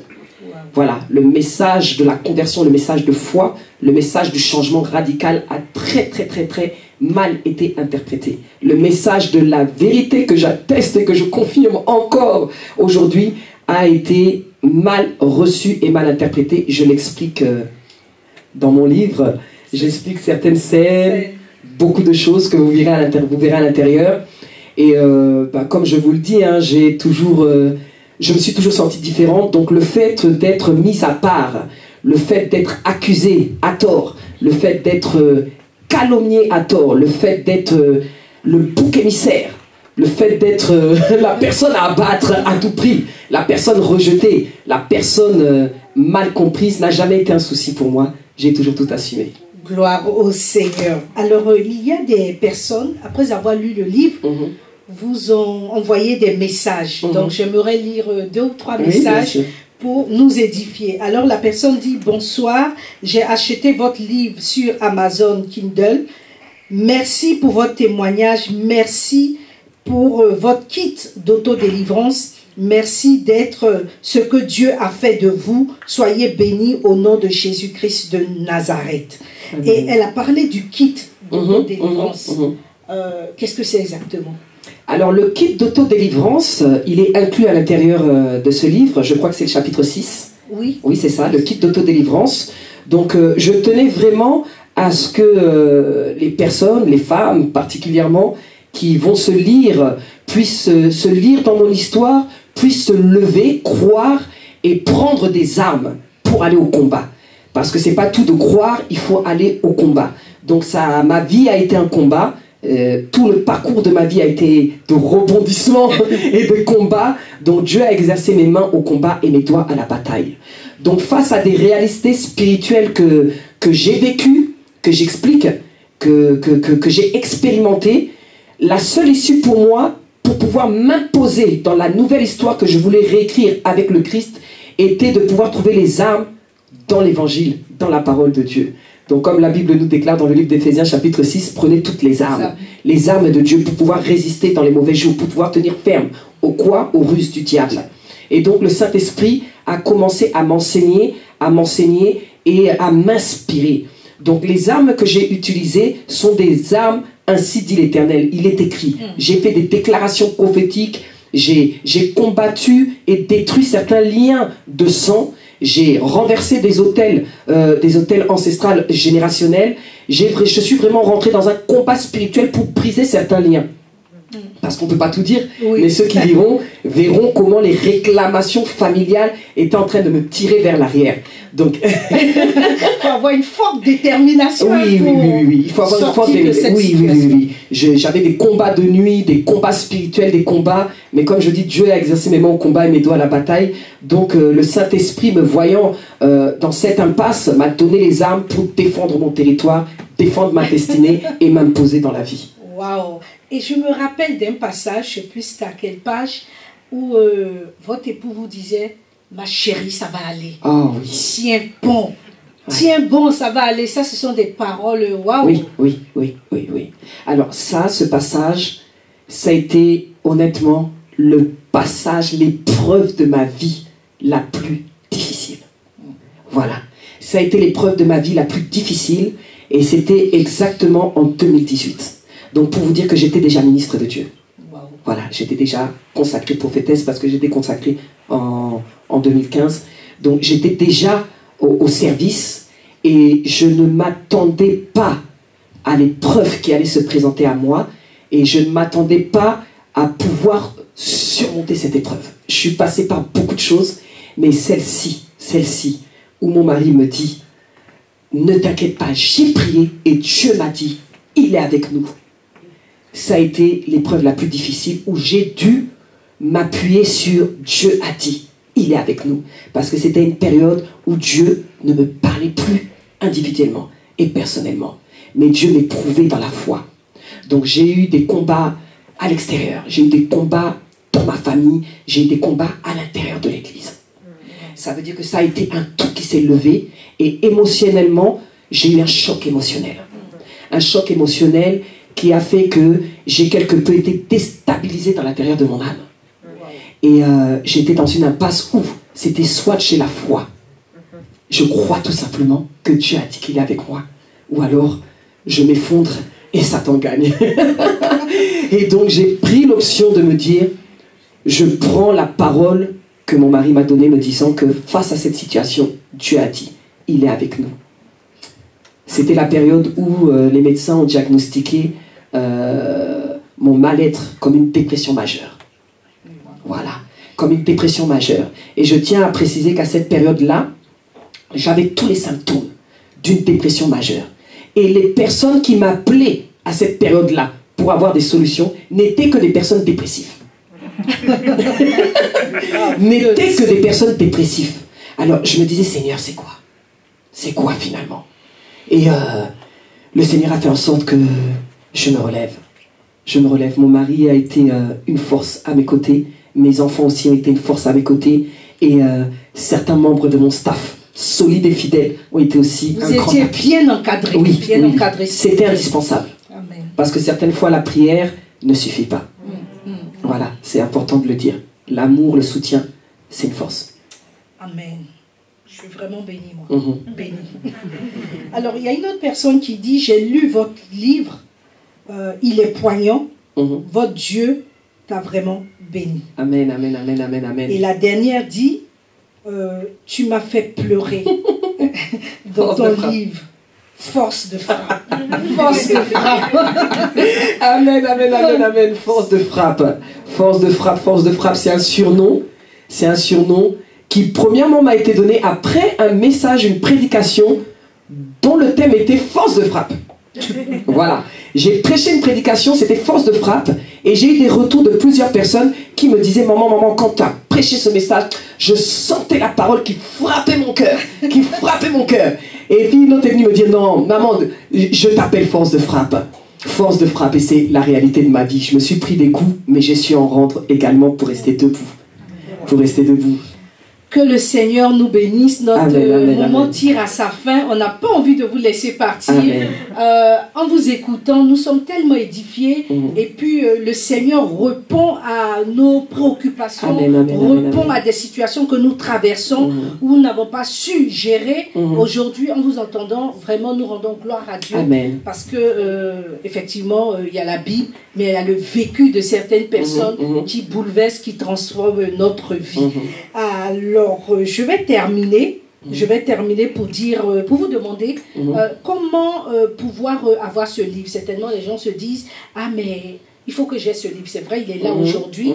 Voilà, le message de la conversion, le message de foi, le message du changement radical a très mal été interprété. Le message de la vérité que j'atteste et que je confirme encore aujourd'hui a été mal reçu et mal interprété. Je l'explique dans mon livre. J'explique certaines scènes, beaucoup de choses que vous verrez à l'intérieur. Et comme je vous le dis, hein, je me suis toujours sentie différente. Donc le fait d'être mise à part, le fait d'être accusée à tort, le fait d'être calomniée à tort, le fait d'être le bouc émissaire, le fait d'être la personne à abattre à tout prix, la personne rejetée, la personne mal comprise n'a jamais été un souci pour moi. J'ai toujours tout assumé. Gloire au Seigneur. Alors, il y a des personnes, après avoir lu le livre, vous ont envoyé des messages. Donc, j'aimerais lire 2 ou 3 messages pour nous édifier. Alors, la personne dit « Bonsoir, j'ai acheté votre livre sur Amazon Kindle. Merci pour votre témoignage. Merci pour votre kit d'autodélivrance. Merci d'être ce que Dieu a fait de vous. Soyez bénis au nom de Jésus-Christ de Nazareth. » Et elle a parlé du kit d'autodélivrance. Qu'est-ce que c'est exactement? Alors, le kit d'autodélivrance, il est inclus à l'intérieur de ce livre. Je crois que c'est le chapitre 6. Oui. Oui, c'est ça, le kit d'autodélivrance. Donc, je tenais vraiment à ce que les personnes, les femmes particulièrement, qui vont se lire, puissent se lire dans mon histoire, puissent se lever, croire et prendre des armes pour aller au combat. Parce que c'est pas tout de croire, il faut aller au combat. Donc ma vie a été un combat. tout le parcours de ma vie a été de rebondissements et de combats. Donc Dieu a exercé mes mains au combat et mes doigts à la bataille. Donc face à des réalités spirituelles que j'ai vécues, que j'explique, que j'ai expérimentées, la seule issue pour moi, pour pouvoir m'imposer dans la nouvelle histoire que je voulais réécrire avec le Christ, était de pouvoir trouver les armes dans l'évangile, dans la parole de Dieu. Donc comme la Bible nous déclare dans le livre d'Éphésiens chapitre 6, prenez toutes les armes de Dieu pour pouvoir résister dans les mauvais jours, pour pouvoir tenir ferme au quoi? Aux ruses du diable. Et donc le Saint-Esprit a commencé à m'enseigner et à m'inspirer. Donc les armes que j'ai utilisées sont des armes, ainsi dit l'Éternel. Il est écrit, j'ai fait des déclarations prophétiques, j'ai combattu et détruit certains liens de sang. J'ai renversé des autels ancestrales générationnels. Je suis vraiment rentré dans un combat spirituel pour briser certains liens. Parce qu'on ne peut pas tout dire, mais ceux qui liront verront comment les réclamations familiales étaient en train de me tirer vers l'arrière. Donc, il faut avoir une forte détermination. Oui. Il faut avoir une forte détermination. Oui. J'avais des combats de nuit, des combats spirituels, des combats. Mais comme je dis, Dieu a exercé mes mains au combat et mes doigts à la bataille. Donc, le Saint-Esprit, me voyant dans cette impasse, m'a donné les armes pour défendre mon territoire, défendre ma destinée et m'imposer dans la vie. Waouh! Et je me rappelle d'un passage, je ne sais plus c'était à quelle page, où votre époux vous disait, ma chérie, ça va aller. Oh oui. Tiens bon. Tiens bon, ça va aller. Ça, ce sont des paroles, waouh. Oui. Alors ça, ce passage, ça a été honnêtement le passage, l'épreuve de ma vie la plus difficile. Voilà. Ça a été l'épreuve de ma vie la plus difficile et c'était exactement en 2018. Donc pour vous dire que j'étais déjà ministre de Dieu. Wow. Voilà, j'étais déjà consacrée prophétesse parce que j'étais consacrée en 2015. Donc j'étais déjà au service et je ne m'attendais pas à l'épreuve qui allait se présenter à moi et je ne m'attendais pas à pouvoir surmonter cette épreuve. Je suis passé par beaucoup de choses, mais celle-ci, où mon mari me dit, ne t'inquiète pas, j'ai prié et Dieu m'a dit, il est avec nous. Ça a été l'épreuve la plus difficile où j'ai dû m'appuyer sur Dieu a dit, il est avec nous. Parce que c'était une période où Dieu ne me parlait plus individuellement et personnellement. Mais Dieu m'éprouvait dans la foi. Donc j'ai eu des combats à l'extérieur, j'ai eu des combats dans ma famille, j'ai eu des combats à l'intérieur de l'église. Ça veut dire que ça a été un tout qui s'est levé et émotionnellement, j'ai eu un choc émotionnel. Un choc émotionnel qui a fait que j'ai quelque peu été déstabilisé dans l'intérieur de mon âme. Et j'étais dans une impasse où c'était soit j'ai la foi, je crois tout simplement que Dieu a dit qu'il est avec moi, ou alors je m'effondre et Satan gagne. Et donc j'ai pris l'option de me dire, je prends la parole que mon mari m'a donnée me disant que face à cette situation, Dieu a dit, il est avec nous. C'était la période où les médecins ont diagnostiqué mon mal-être comme une dépression majeure. Voilà, comme une dépression majeure. Et je tiens à préciser qu'à cette période-là, j'avais tous les symptômes d'une dépression majeure. Et les personnes qui m'appelaient à cette période-là pour avoir des solutions n'étaient que des personnes dépressives. N'étaient que des personnes dépressives. Alors je me disais, Seigneur, c'est quoi? C'est quoi finalement? Et le Seigneur a fait en sorte que je me relève. Je me relève. Mon mari a été une force à mes côtés. Mes enfants aussi ont été une force à mes côtés. Et certains membres de mon staff, solides et fidèles, ont été aussi un grand appui. Vous étiez bien encadré. Oui, bien encadré. C'était indispensable. Amen. Parce que certaines fois, la prière ne suffit pas. Voilà, c'est important de le dire. L'amour, le soutien, c'est une force. Amen. Je suis vraiment bénie, moi. Bénie. Alors, il y a une autre personne qui dit, j'ai lu votre livre, il est poignant, votre Dieu t'a vraiment béni. Amen, amen, amen, amen, amen. Et la dernière dit, tu m'as fait pleurer dans ton livre. Force de frappe. Force de frappe. Amen, amen, amen, amen. Force de frappe. Force de frappe, force de frappe. C'est un surnom. C'est un surnom qui, premièrement, m'a été donné après un message, une prédication dont le thème était force de frappe. Voilà. J'ai prêché une prédication, c'était force de frappe, et j'ai eu des retours de plusieurs personnes qui me disaient, maman, quand tu as prêché ce message, je sentais la parole qui frappait mon cœur, Et puis une autre est venue me dire, non, maman, je t'appelle force de frappe, et c'est la réalité de ma vie. Je me suis pris des coups, mais j'ai su en rendre également pour rester debout. Que le Seigneur nous bénisse. Notre moment tire à sa fin. On n'a pas envie de vous laisser partir. En vous écoutant, nous sommes tellement édifiés. Et puis, le Seigneur répond à nos préoccupations, répond à des situations que nous traversons, où nous n'avons pas su gérer. Aujourd'hui, en vous entendant, vraiment, nous rendons gloire à Dieu. Parce que, effectivement, il y a la Bible, mais il y a le vécu de certaines personnes qui bouleversent, qui transforment notre vie. Alors, je vais terminer pour vous demander comment pouvoir avoir ce livre. Certainement, les gens se disent, ah mais il faut que j'ai ce livre. C'est vrai, il est là aujourd'hui.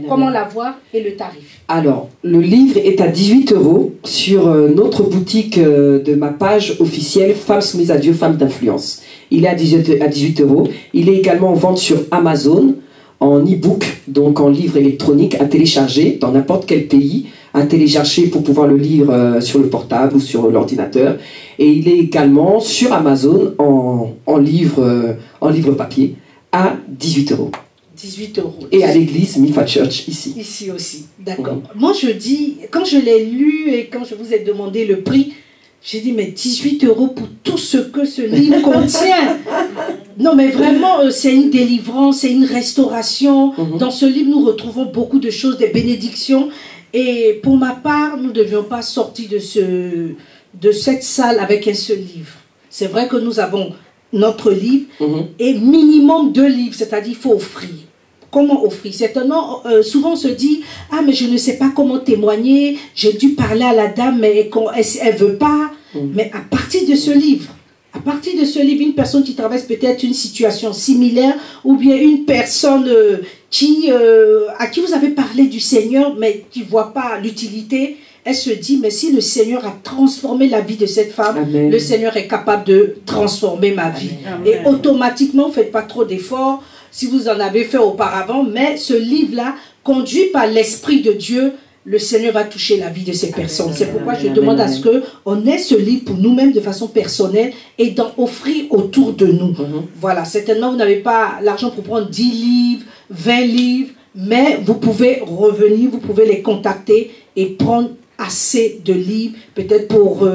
Comment l'avoir et le tarif? Alors, le livre est à 18 € sur notre boutique de ma page officielle Femmes soumises à Dieu, Femmes d'influence. Il est à 18 €. Il est également en vente sur Amazon, en e-book, donc en livre électronique à télécharger dans n'importe quel pays, à télécharger pour pouvoir le lire sur le portable ou sur l'ordinateur. Et il est également sur Amazon en livre papier à 18 €. 18 €. Et à l'église Mifa Church ici. Ici aussi, d'accord. Moi je dis, quand je l'ai lu et quand je vous ai demandé le prix, j'ai dit, mais 18 € pour tout ce que ce livre contient. Non, mais vraiment, c'est une délivrance, c'est une restauration. Dans ce livre, nous retrouvons beaucoup de choses, des bénédictions. Et pour ma part, nous ne devions pas sortir de cette salle avec un seul livre. C'est vrai que nous avons notre livre et minimum 2 livres, c'est-à-dire il faut offrir. Comment offrir? Certainement, souvent on se dit, ah mais je ne sais pas comment témoigner, j'ai dû parler à la dame, mais elle ne veut pas. Mais à partir de ce livre, une personne qui traverse peut-être une situation similaire, ou bien une personne à qui vous avez parlé du Seigneur, mais qui ne voit pas l'utilité, elle se dit, mais si le Seigneur a transformé la vie de cette femme, le Seigneur est capable de transformer ma vie. Et automatiquement, ne faites pas trop d'efforts, si vous en avez fait auparavant, mais ce livre-là, conduit par l'Esprit de Dieu, le Seigneur va toucher la vie de ces personnes. C'est pourquoi je demande à ce qu'on ait ce livre pour nous-mêmes de façon personnelle et d'en offrir autour de nous. Voilà, certainement vous n'avez pas l'argent pour prendre 10 livres, 20 livres, mais vous pouvez revenir, vous pouvez les contacter et prendre assez de livres, peut-être pour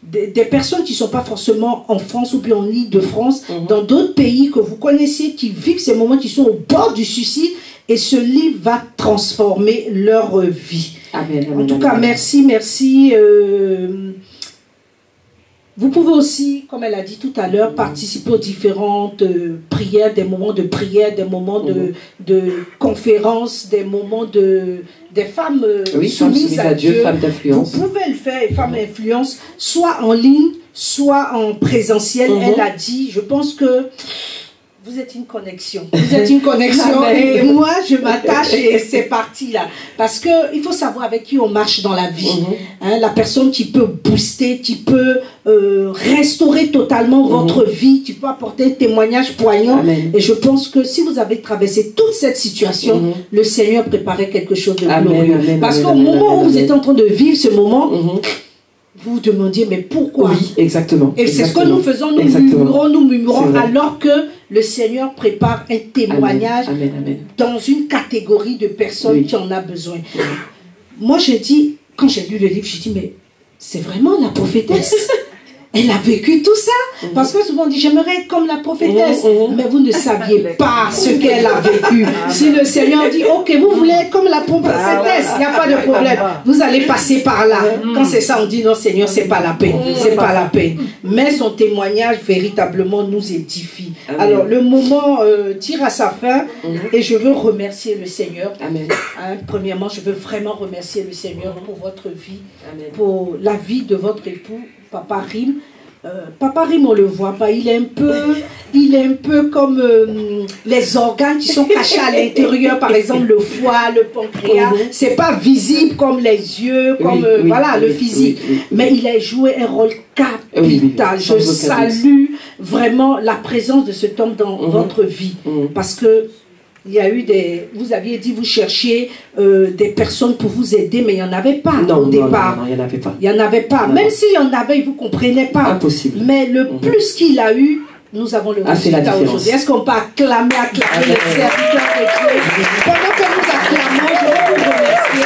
des personnes qui ne sont pas forcément en France ou bien en Île-de-France, dans d'autres pays que vous connaissez, qui vivent ces moments, qui sont au bord du suicide, et ce livre va transformer leur vie. En tout cas, merci. Vous pouvez aussi, comme elle a dit tout à l'heure, participer aux différentes prières, des moments de prière, des moments de conférences, des moments des femmes soumises à Dieu, femmes d'influence. Vous pouvez le faire, femmes d'influence, soit en ligne, soit en présentiel. Elle a dit, je pense que vous êtes une connexion. Vous êtes une connexion et moi, je m'attache et c'est parti là. Parce qu'il faut savoir avec qui on marche dans la vie. La personne qui peut booster, qui peut restaurer totalement votre vie, qui peut apporter un témoignage poignant. Et je pense que si vous avez traversé toute cette situation, le Seigneur préparait quelque chose de glorieux. Parce qu'au moment où vous êtes en train de vivre ce moment, vous vous demandiez, mais pourquoi? Oui, exactement. Et c'est ce que nous faisons, nous murmurons, alors que le Seigneur prépare un témoignage dans une catégorie de personnes qui en a besoin. Moi, j'ai dit, quand j'ai lu le livre, j'ai dit, mais c'est vraiment la prophétesse. Elle a vécu tout ça. Parce que souvent on dit, j'aimerais être comme la prophétesse. Mais vous ne saviez pas ce qu'elle a vécu. Si le Seigneur dit, ok, vous voulez être comme la prophétesse, il n'y a pas de problème. Vous allez passer par là. Quand c'est ça, on dit, non Seigneur, c'est pas la peine. C'est pas la peine. Mais son témoignage véritablement nous édifie. Alors le moment tire à sa fin et je veux remercier le Seigneur. Premièrement, je veux vraiment remercier le Seigneur pour votre vie, pour la vie de votre époux, Papa Rim. Papa Rim, on ne le voit pas, il est un peu comme les organes qui sont cachés à l'intérieur, par exemple le foie, le pancréas. C'est pas visible comme les yeux, comme le physique. Mais il a joué un rôle capital. Je salue vraiment la présence de cet homme dans votre vie. Parce que il y a eu vous aviez dit, vous cherchiez des personnes pour vous aider, mais il n'y en avait pas au départ. Non, il n'y en avait pas. Il n'y en avait pas. Même s'il y en avait, vous ne comprenez pas. Impossible. Mais le plus qu'il a eu, nous avons le résultat aujourd'hui. Est-ce qu'on peut acclamer les serviteurs de Dieu? Pendant que nous acclamons, je veux vous remercier.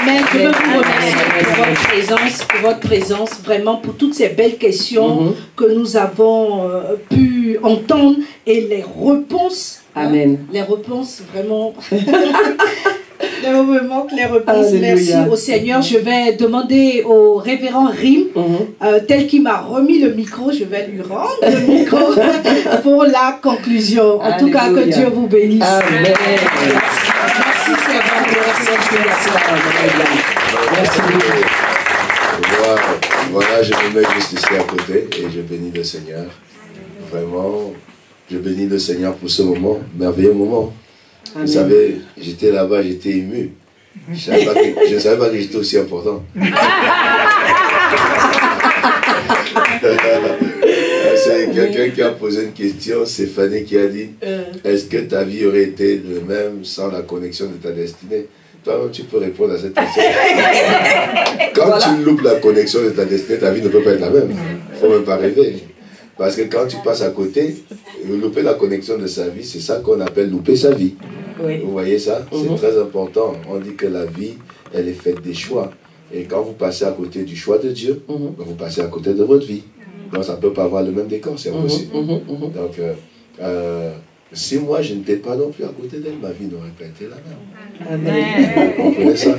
Amen. Je veux vous remercier pour votre présence, vraiment pour toutes ces belles questions que nous avons pu entendre et les réponses. Amen. Les réponses, vraiment. Me manque les réponses. Alléluia. Merci au Seigneur. Je vais demander au révérend Rim, tel qu'il m'a remis le micro, je vais lui rendre le micro pour la conclusion. En tout cas, que Dieu vous bénisse. Amen. Merci, Seigneur. Merci. Voilà, je me mets juste ici à côté et je bénis le Seigneur. Vraiment, je bénis le Seigneur pour ce moment, merveilleux moment. Amen. Vous savez, j'étais là-bas, j'étais ému. Je ne savais pas que j'étais aussi important. C'est quelqu'un qui a posé une question, c'est Fanny qui a dit, est-ce que ta vie aurait été le même sans la connexion de ta destinée? Toi-même, tu peux répondre à cette question. Quand tu loupes la connexion de ta destinée, ta vie ne peut pas être la même. Il ne faut même pas rêver. Parce que quand tu passes à côté, louper la connexion de sa vie, c'est ça qu'on appelle louper sa vie. Oui. Vous voyez ça? C'est très important. On dit que la vie, elle est faite des choix. Et quand vous passez à côté du choix de Dieu, vous passez à côté de votre vie. Donc ça ne peut pas avoir le même décor, c'est impossible. Donc, si moi je n'étais pas non plus à côté d'elle, ma vie n'aurait pas été la même. Amen. Vous comprenez ça?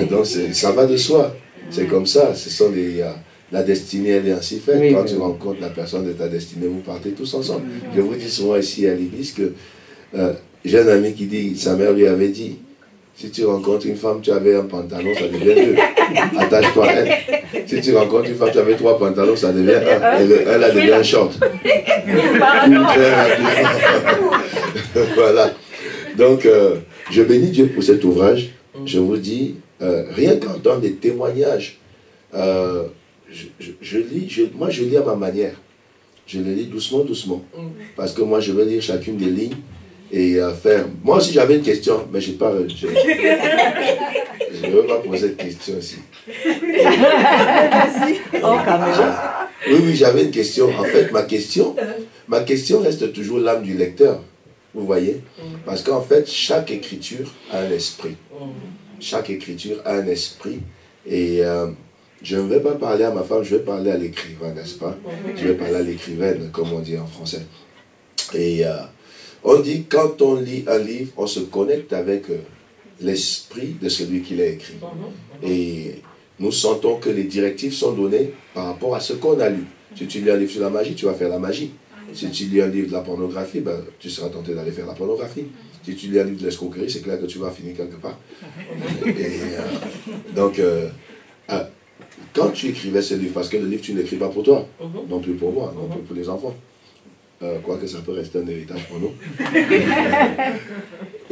Donc ça va de soi. C'est comme ça. Ce sont des... la destinée, elle est ainsi faite. Quand tu rencontres la personne de ta destinée, vous partez tous ensemble. Je vous dis souvent ici à l'église que j'ai un ami qui dit, sa mère lui avait dit, si tu rencontres une femme, tu avais un pantalon, ça devient deux. Attache-toi à elle. Si tu rencontres une femme, tu avais 3 pantalons, ça devient un. Elle a devient un short. Voilà. Donc, je bénis Dieu pour cet ouvrage. Je vous dis, rien qu'entendre des témoignages, moi je lis à ma manière. Je le lis doucement, doucement. Parce que moi je veux lire chacune des lignes et faire... Moi aussi j'avais une question, mais je ne veux pas poser de question ici. Oui, j'avais une question. En fait, ma question reste toujours l'âme du lecteur. Vous voyez? Parce qu'en fait, chaque écriture a un esprit. Chaque écriture a un esprit. Et je ne vais pas parler à ma femme, je vais parler à l'écrivain, n'est-ce pas? Je vais parler à l'écrivaine, comme on dit en français. Et on dit, quand on lit un livre, on se connecte avec l'esprit de celui qui l'a écrit. Et nous sentons que les directives sont données par rapport à ce qu'on a lu. Si tu lis un livre sur la magie, tu vas faire la magie. Si tu lis un livre de la pornographie, ben, tu seras tenté d'aller faire la pornographie. Si tu lis un livre de l'escroquerie, c'est clair que tu vas finir quelque part. Donc, quand tu écrivais ce livre, parce que le livre, tu ne l'écris pas pour toi, non plus pour moi, non plus pour les enfants. Quoique ça peut rester un héritage pour nous.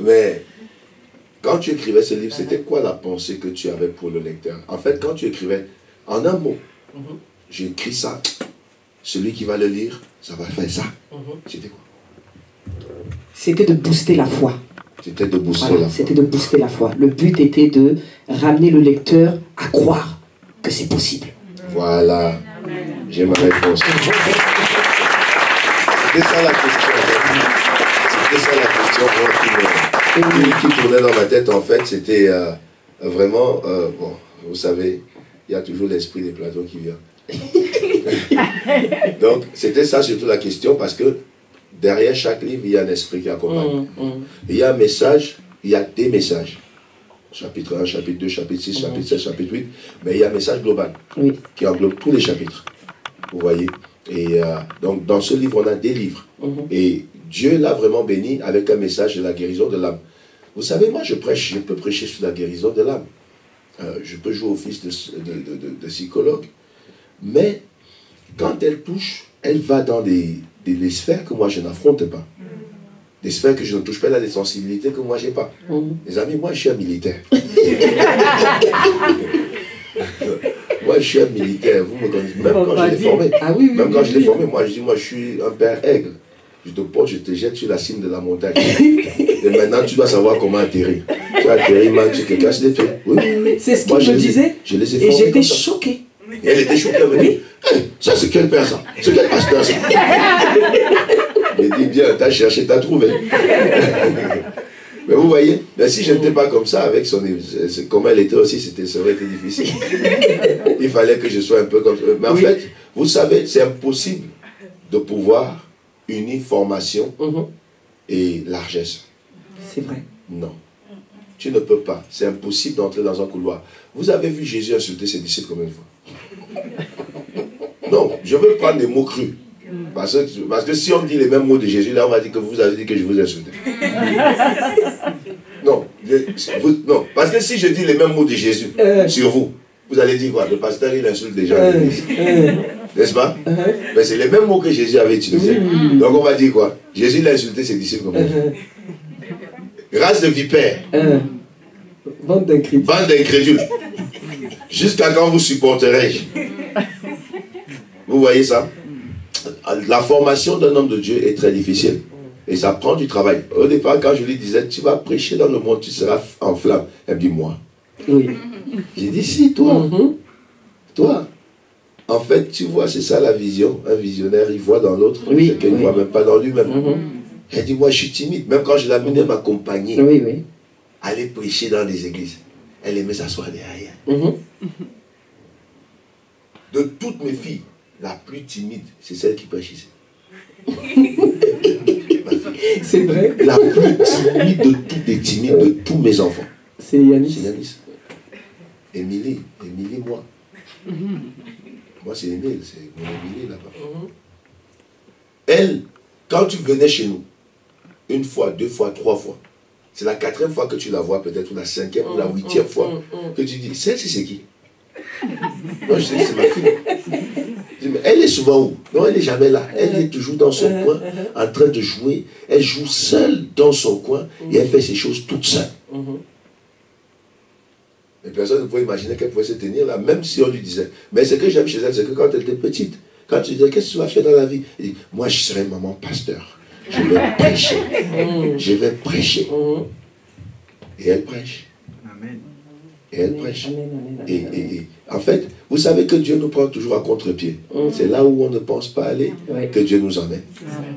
Mais quand tu écrivais ce livre, c'était quoi la pensée que tu avais pour le lecteur? En fait, quand tu écrivais, en un mot, j'écris ça, celui qui va le lire, ça va faire ça. C'était quoi? C'était de booster la foi. C'était de booster la foi. C'était de booster la foi. Le but était de ramener le lecteur à croire que c'est possible. Voilà. J'ai ma réponse. C'était ça la question. C'était ça la question qui tournait dans ma tête. En fait, c'était vraiment... bon, vous savez, il y a toujours l'esprit des Platon qui vient. Donc, c'était ça surtout la question, parce que derrière chaque livre, il y a un esprit qui accompagne. Il y a un message, il y a des messages. Chapitre 1, chapitre 2, chapitre 6, chapitre 7, chapitre 8. Mais il y a un message global qui englobe tous les chapitres. Vous voyez? Et donc, dans ce livre, on a des livres. Et Dieu l'a vraiment béni avec un message de la guérison de l'âme. Vous savez, moi, je peux prêcher sur la guérison de l'âme. Je peux jouer au office de psychologue. Mais quand elle touche, elle va dans des sphères que moi je n'affronte pas. Des sphères que je ne touche pas, elle a des sensibilités que moi je n'ai pas. Les amis, moi je suis un militaire. Moi je suis un militaire, vous me connaissez. Même quand je l'ai formé, même quand je l'ai formé, moi je dis, moi je suis un père aigle. Je te porte, je te jette sur la cime de la montagne. Et maintenant, tu dois savoir comment atterrir. Tu atterris mal, tu te casses les pieds. Oui. C'est ce qu'il me disait. Je les ai et j'étais choquée. Et elle était choquée. Elle me dit, hey, ça c'est quel père ça? C'est quel pasteur ça? Je dis bien, t'as cherché, t'as trouvé. Mais vous voyez, mais si je n'étais pas comme ça, avec comme elle était aussi, ça aurait été difficile. Il fallait que je sois un peu comme ça. Mais en fait, vous savez, c'est impossible de pouvoir unir formation et largesse. C'est vrai. Non. Tu ne peux pas. C'est impossible d'entrer dans un couloir. Vous avez vu Jésus insulter ses disciples combien de fois? Non, je veux prendre des mots crus. Parce que si on dit les mêmes mots de Jésus, là on va dire que vous avez dit que je vous ai insulté. Non, non, parce que si je dis les mêmes mots de Jésus sur vous, vous allez dire quoi? Le pasteur il insulte les gens. N'est-ce pas? Mais c'est les mêmes mots que Jésus avait utilisés. Donc on va dire quoi? Jésus il a insulté ses disciples combien de fois? Race de vipères. Bande d'incrédules. Bande d'incrédules. Jusqu'à quand vous supporterai-je? Vous voyez ça? La formation d'un homme de Dieu est très difficile. Et ça prend du travail. Au départ, quand je lui disais, tu vas prêcher dans le monde, tu seras en flamme. Elle me dit, moi. Oui. J'ai dit, si, toi. Toi. En fait, tu vois, c'est ça la vision. Un visionnaire, il voit dans l'autre, ce qu'il ne voit même pas dans lui-même. Elle dit, moi, je suis timide. Même quand je l'amenais m'accompagner, aller prêcher dans les églises, elle aimait s'asseoir derrière. De toutes mes filles, la plus timide, c'est celle qui prêche ici. C'est vrai. La plus timide de toutes les timides de tous mes enfants. C'est Yanis. C'est Yanis. Émilie, moi. Moi, c'est Émile, c'est mon Émilie là-bas. Elle, quand tu venais chez nous, une fois, deux fois, trois fois, c'est la quatrième fois que tu la vois, peut-être, ou la cinquième, ou la huitième fois, que tu dis, celle-ci, c'est qui? Moi, je sais que c'est ma fille. Je dis, mais elle est souvent où? Non, elle n'est jamais là. Elle est toujours dans son coin, en train de jouer. Elle joue seule dans son coin, et elle fait ses choses toute seule. Et personne ne pouvait imaginer qu'elle pouvait se tenir là, même si on lui disait. Mais ce que j'aime chez elle, c'est que quand elle était petite, quand tu disais, qu'est-ce que tu vas faire dans la vie? Elle dit, moi, je serai maman pasteur. Je vais prêcher. Je vais prêcher. Et elle prêche. Amen. Et elle prêche. Et en fait, vous savez que Dieu nous prend toujours à contre-pied. C'est là où on ne pense pas aller que Dieu nous emmène.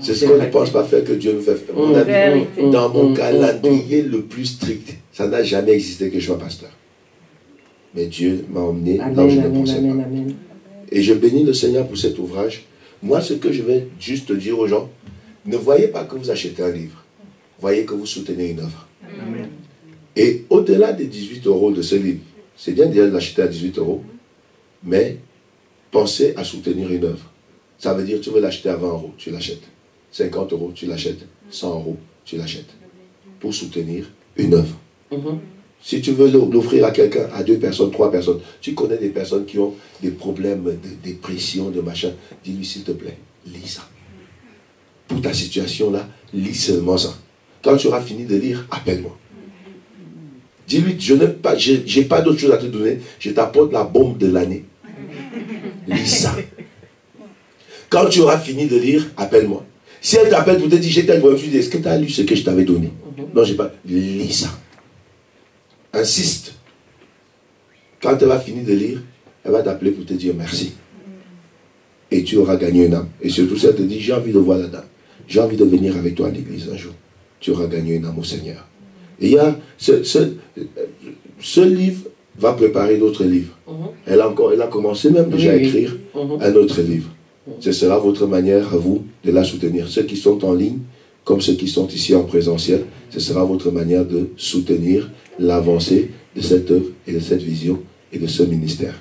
C'est ce qu'on ne pense pas faire que Dieu nous fait faire. Mon ami, dans mon calendrier le plus strict, ça n'a jamais existé que je sois pasteur. Mais Dieu m'a emmené là où je ne pensais pas. Et je bénis le Seigneur pour cet ouvrage. Moi, ce que je vais juste dire aux gens, ne voyez pas que vous achetez un livre. Voyez que vous soutenez une œuvre. Amen. Et au-delà des 18 € de ce livre, c'est bien déjà de l'acheter à 18 €, mais pensez à soutenir une œuvre. Ça veut dire, tu veux l'acheter à 20 €, tu l'achètes. 50 €, tu l'achètes. 100 €, tu l'achètes. Pour soutenir une œuvre. Si tu veux l'offrir à quelqu'un, à 2 personnes, 3 personnes, tu connais des personnes qui ont des problèmes de dépression, de machin, dis-lui s'il te plaît, lis ça. Pour ta situation là, lis seulement ça. Quand tu auras fini de lire, appelle-moi. Dis-lui, je n'ai pas, j'ai pas d'autre chose à te donner, je t'apporte la bombe de l'année. Lis ça. Quand tu auras fini de lire, appelle-moi. Si elle t'appelle pour te dire, j'ai tel problème, tu dis, est-ce que tu as lu ce que je t'avais donné? Non, j'ai pas. Lis ça. Insiste. Quand elle va finir de lire, elle va t'appeler pour te dire merci. Et tu auras gagné une âme. Et surtout, si elle te dit, j'ai envie de voir la dame. J'ai envie de venir avec toi à l'église un jour. Tu auras gagné une âme au Seigneur. Et il y a ce livre va préparer d'autres livres. Elle a commencé même déjà à écrire un autre livre. Ce sera votre manière à vous de la soutenir. Ceux qui sont en ligne, comme ceux qui sont ici en présentiel, ce sera votre manière de soutenir l'avancée de cette œuvre et de cette vision et de ce ministère.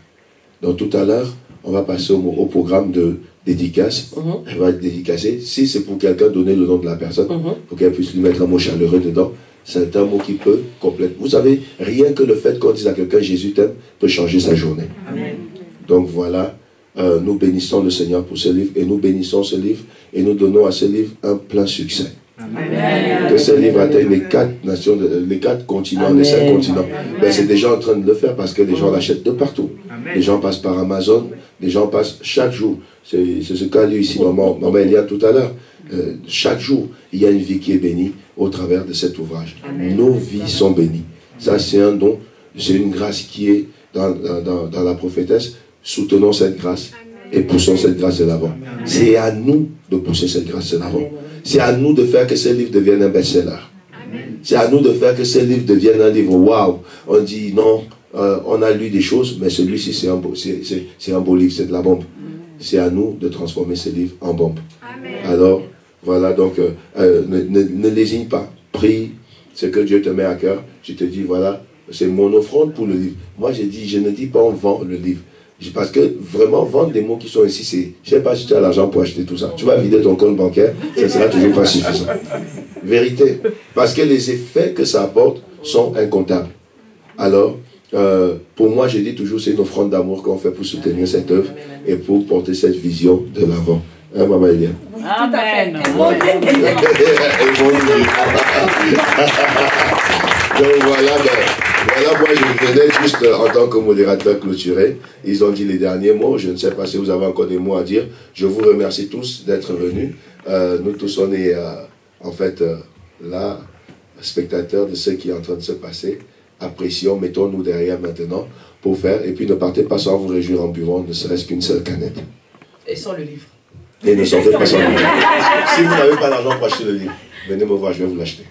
Donc tout à l'heure, on va passer au programme de dédicace. Elle va être dédicacée. Si c'est pour quelqu'un, donner le nom de la personne, pour qu'elle puisse lui mettre un mot chaleureux dedans. C'est un mot qui peut compléter. Vous savez, rien que le fait qu'on dise à quelqu'un Jésus t'aime peut changer sa journée. Amen. Donc voilà, nous bénissons le Seigneur pour ce livre et nous bénissons ce livre et nous donnons à ce livre un plein succès. Que ce livre atteigne les 4 nations, les 4 continents, les 5 continents. Ben, c'est déjà en train de le faire parce que les gens l'achètent de partout. Les gens passent par Amazon, les gens passent chaque jour. C'est ce qu'a lu ici Maman Elia tout à l'heure. Chaque jour, il y a une vie qui est bénie au travers de cet ouvrage. Nos vies sont bénies. Ça, c'est un don, c'est une grâce qui est dans la prophétesse. Soutenons cette grâce et poussons cette grâce de l'avant. C'est à nous de pousser cette grâce de l'avant. C'est à nous de faire que ce livre devienne un best-seller. C'est à nous de faire que ce livre devienne un livre waouh. On dit non, on a lu des choses, mais celui-ci c'est un beau livre, c'est de la bombe. C'est à nous de transformer ce livre en bombe. Alors, voilà, donc ne lésine pas. Prie ce que Dieu te met à cœur. Je te dis, voilà, c'est mon offrande pour le livre. Moi, je ne dis pas on vend le livre. Parce que vraiment, vendre des mots qui sont ici, je ne sais pas si tu as l'argent pour acheter tout ça. Tu vas vider ton compte bancaire, ça ne sera toujours pas suffisant. Vérité. Parce que les effets que ça apporte sont incomptables. Alors, pour moi, je dis toujours, c'est une offrande d'amour qu'on fait pour soutenir cette œuvre et pour porter cette vision de l'avant. Hein, Maman Elia? Amen. Donc voilà, moi je venais juste en tant que modérateur clôturé. Ils ont dit les derniers mots. Je ne sais pas si vous avez encore des mots à dire. Je vous remercie tous d'être venus. Nous tous, on est en fait là, spectateurs de ce qui est en train de se passer. Apprécions, mettons-nous derrière maintenant pour faire. Et puis ne partez pas sans vous réjouir en buvant ne serait-ce qu'une seule canette. Et sans le livre. Et ne sortez pas sans le livre. Si vous n'avez pas d'argent pour acheter le livre, venez me voir, je vais vous l'acheter.